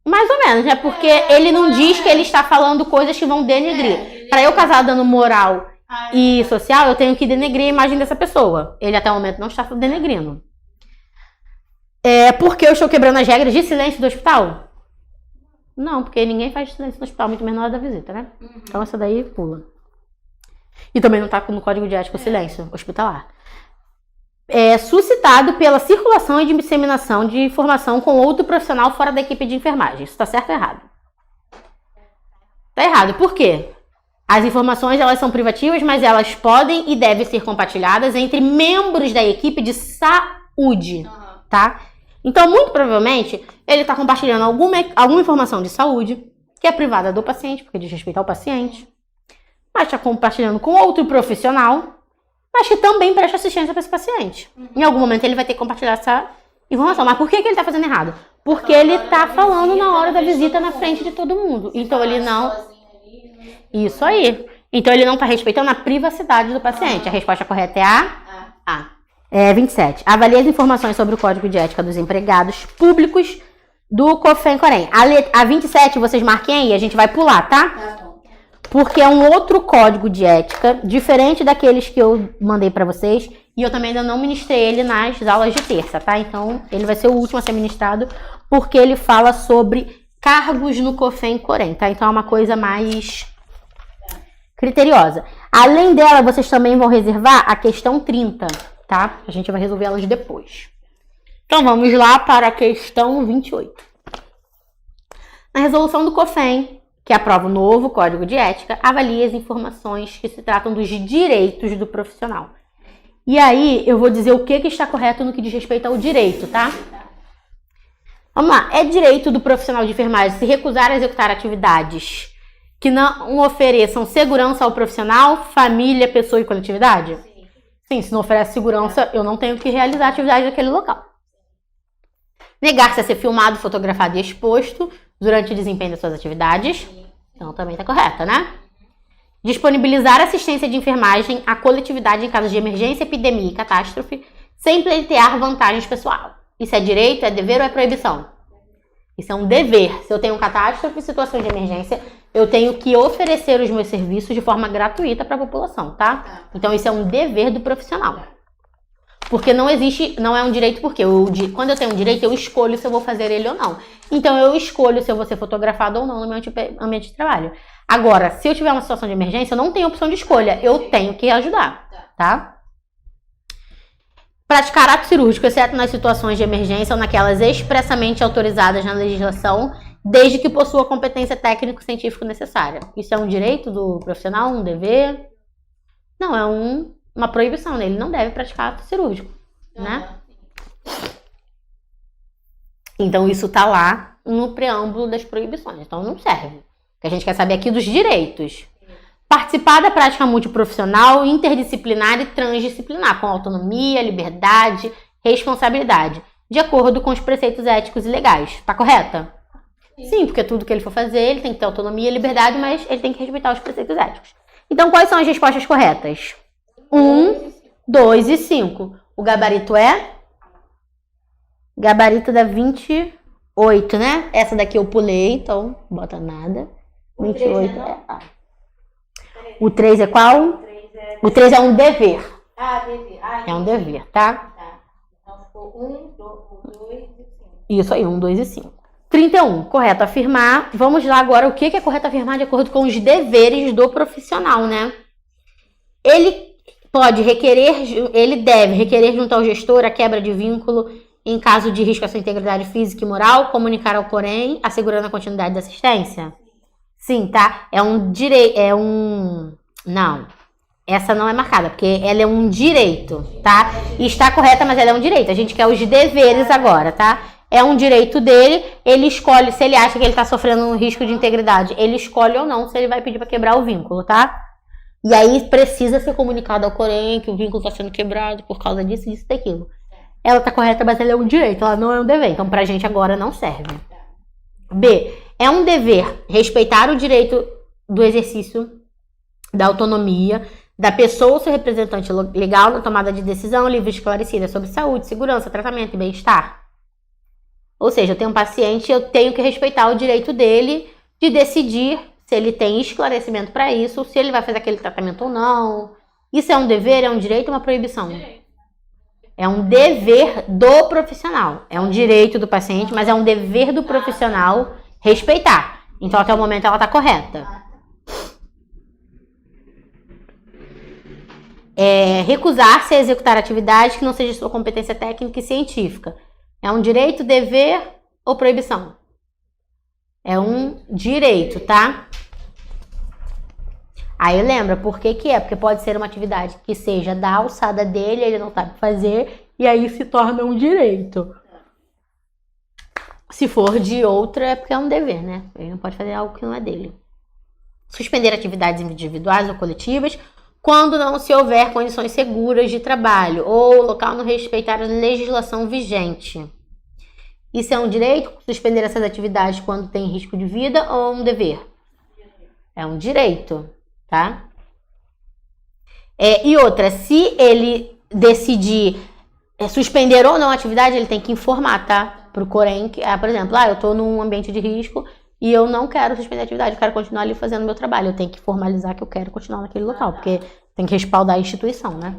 Mais ou menos, né? Porque ele não diz que ele está falando coisas que vão denegrir. Para eu causar dano moral e social, eu tenho que denegrir a imagem dessa pessoa. Ele até o momento não está denegrindo. Porque eu estou quebrando as regras de silêncio do hospital? Não, porque ninguém faz silêncio no hospital, muito menos na hora da visita, né? Então essa daí pula. E também não está no Código de Ética o silêncio hospitalar. Suscitado pela circulação e disseminação de informação com outro profissional fora da equipe de enfermagem. Isso está certo ou errado? Está errado. Por quê? As informações, elas são privativas, mas elas podem e devem ser compartilhadas entre membros da equipe de saúde, tá? Então, muito provavelmente, ele está compartilhando alguma informação de saúde, que é privada do paciente, porque diz respeito ao paciente, mas está compartilhando com outro profissional, mas que também presta assistência para esse paciente. Em algum momento, ele vai ter que compartilhar essa informação. Mas por que ele está fazendo errado? Porque ele está falando na hora da visita na frente de todo mundo. Então, ele não... Isso aí. Então, ele não está respeitando a privacidade do paciente. A resposta correta é A. 27. Avalie as informações sobre o Código de Ética dos Empregados Públicos do COFEN-COREM. A 27, vocês marquem aí, a gente vai pular, tá? Porque é um outro código de ética, diferente daqueles que eu mandei para vocês. E eu também ainda não ministrei ele nas aulas de terça, tá? Então, ele vai ser o último a ser ministrado, porque ele fala sobre cargos no COFEN-COREM, tá? Então, é uma coisa mais criteriosa. Além dela, vocês também vão reservar a questão 30, tá? A gente vai resolver elas depois. Então, vamos lá para a questão 28. Na resolução do COFEN, que aprova o novo Código de Ética, avalia as informações que se tratam dos direitos do profissional. E aí, eu vou dizer o que está correto no que diz respeito ao direito, tá? Vamos lá. É direito do profissional de enfermagem se recusar a executar atividades que não ofereçam segurança ao profissional, família, pessoa e coletividade? Sim, se não oferece segurança, eu não tenho que realizar a atividade naquele local. Negar-se a ser filmado, fotografado e exposto durante o desempenho das suas atividades. Então, também está correta, né? Disponibilizar assistência de enfermagem à coletividade em casos de emergência, epidemia e catástrofe, sem pleitear vantagens pessoal. Isso é direito, é dever ou é proibição? Isso é um dever. Se eu tenho catástrofe, situação de emergência, eu tenho que oferecer os meus serviços de forma gratuita para a população, tá? Então, isso é um dever do profissional. Porque não é um direito, porque quando eu tenho um direito, eu escolho se eu vou fazer ele ou não. Então, eu escolho se eu vou ser fotografado ou não no meu ambiente de trabalho. Agora, se eu tiver uma situação de emergência, eu não tenho opção de escolha. Eu tenho que ajudar, tá? Praticar ato cirúrgico, exceto nas situações de emergência ou naquelas expressamente autorizadas na legislação, desde que possua competência técnico-científico necessária. Isso é um direito do profissional, um dever? Não, é uma proibição, né? Ele não deve praticar ato cirúrgico, né? Então, isso tá lá no preâmbulo das proibições. Então, não serve, Que a gente quer saber aqui dos direitos. Participar da prática multiprofissional, interdisciplinar e transdisciplinar, com autonomia, liberdade, responsabilidade, de acordo com os preceitos éticos e legais. Tá correta? Sim, porque tudo que ele for fazer, ele tem que ter autonomia e liberdade, mas ele tem que respeitar os preceitos éticos. Então, quais são as respostas corretas? 1, 2 e 5. O gabarito é? Gabarito da 28, né? Essa daqui eu pulei, então bota nada. 28 é A. O 3 é qual? O 3 é um dever. Dever. É um dever, tá? Tá. Então ficou 1, 2 e 5. Isso aí, 1, 2 e 5. 31, correto afirmar. Vamos lá agora, o que é correto afirmar de acordo com os deveres do profissional, né? Ele deve requerer junto ao gestor a quebra de vínculo em caso de risco à sua integridade física e moral, comunicar ao Corém, assegurando a continuidade da assistência? Sim, tá? Não, essa não é marcada, porque ela é um direito, tá? E está correta, mas ela é um direito. A gente quer os deveres agora, tá? É um direito dele, ele escolhe, se ele acha que ele está sofrendo um risco de integridade, ele escolhe ou não se ele vai pedir para quebrar o vínculo, tá? E aí precisa ser comunicado ao Corém que o vínculo está sendo quebrado por causa disso, disso e daquilo. Ela está correta, mas ela é um direito, ela não é um dever. Então, pra gente agora não serve. B. É um dever respeitar o direito do exercício da autonomia da pessoa ou seu representante legal na tomada de decisão livre e esclarecida sobre saúde, segurança, tratamento e bem-estar. Ou seja, eu tenho um paciente, eu tenho que respeitar o direito dele de decidir se ele tem esclarecimento para isso, ou se ele vai fazer aquele tratamento ou não. Isso é um dever, é um direito ou uma proibição? É um dever do profissional. É um direito do paciente, mas é um dever do profissional respeitar. Então, até o momento, ela está correta. Recusar-se a executar atividades que não seja de sua competência técnica e científica. É um direito, dever ou proibição? É um direito, tá? Aí lembra, por que que é? Porque pode ser uma atividade que seja da alçada dele, ele não sabe fazer, e aí se torna um direito. Se for de outra, é porque é um dever, né? Ele não pode fazer algo que não é dele. Suspender atividades individuais ou coletivas quando não se houver condições seguras de trabalho ou o local não respeitar a legislação vigente. Isso é um direito? Suspender essas atividades quando tem risco de vida ou um dever? É um direito, tá? E outra, se ele decidir suspender ou não a atividade, ele tem que informar, tá? Pro Corém, por exemplo, eu tô num ambiente de risco e eu não quero suspender a atividade, eu quero continuar ali fazendo meu trabalho. Eu tenho que formalizar que eu quero continuar naquele local, porque tem que respaldar a instituição, né?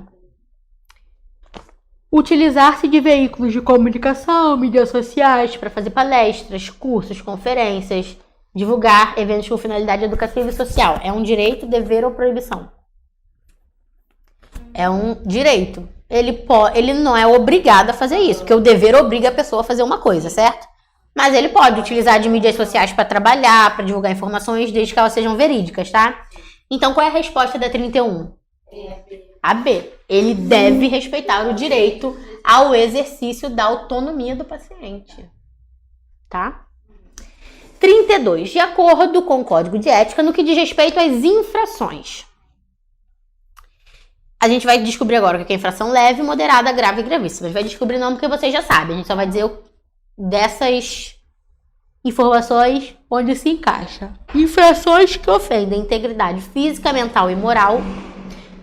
Utilizar-se de veículos de comunicação, mídias sociais, para fazer palestras, cursos, conferências, divulgar eventos com finalidade educativa e social. É um direito, dever ou proibição? É um direito. Ele não é obrigado a fazer isso, porque o dever obriga a pessoa a fazer uma coisa, certo? Mas ele pode utilizar de mídias sociais para trabalhar, para divulgar informações, desde que elas sejam verídicas, tá? Então, qual é a resposta da 31? A B. Ele deve respeitar o direito ao exercício da autonomia do paciente, tá? 32. De acordo com o Código de Ética, no que diz respeito às infrações. A gente vai descobrir agora o que é infração leve, moderada, grave e gravíssima. A gente vai descobrir não porque vocês já sabem. A gente só vai dizer dessas informações onde se encaixa. Infrações que ofendem a integridade física, mental e moral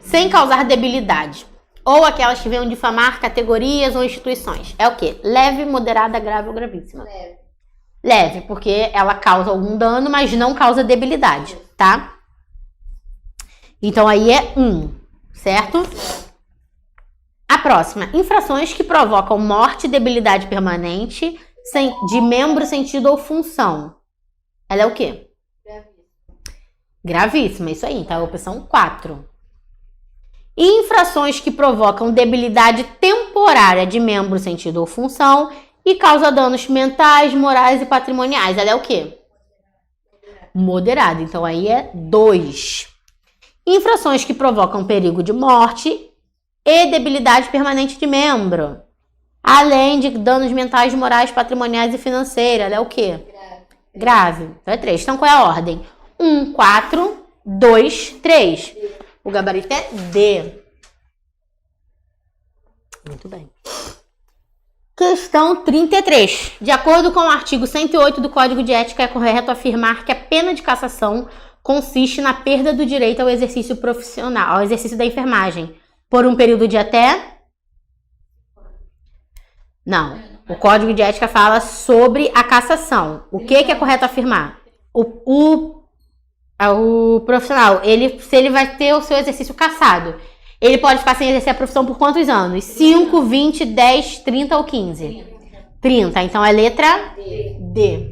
sem causar debilidade. Ou aquelas que venham difamar categorias ou instituições. É o quê? Leve, moderada, grave ou gravíssima. Leve, porque ela causa algum dano, mas não causa debilidade, tá? Então aí é 1, certo? A próxima, infrações que provocam morte e debilidade permanente de membro, sentido ou função. Ela é o quê? Gravíssima, isso aí. Então é a opção 4. Infrações que provocam debilidade temporária de membro, sentido ou função e causa danos mentais, morais e patrimoniais. Ela é o quê? Moderada. Então aí é 2. Infrações que provocam perigo de morte e debilidade permanente de membro, além de danos mentais, morais, patrimoniais e financeiros. Ela é o quê? Grave. Então é 3. Então qual é a ordem? 1, 4, 2, 3. O gabarito é D. Muito bem. Questão 33. De acordo com o artigo 108 do Código de Ética, é correto afirmar que a pena de cassação consiste na perda do direito ao exercício profissional, ao exercício da enfermagem, por um período de até... Não. O Código de Ética fala sobre a cassação. O que é correto afirmar? O profissional, se ele vai ter o seu exercício cassado, ele pode ficar sem exercer a profissão por quantos anos? 5, 20, 10, 30 ou 15? 30. Então é letra D.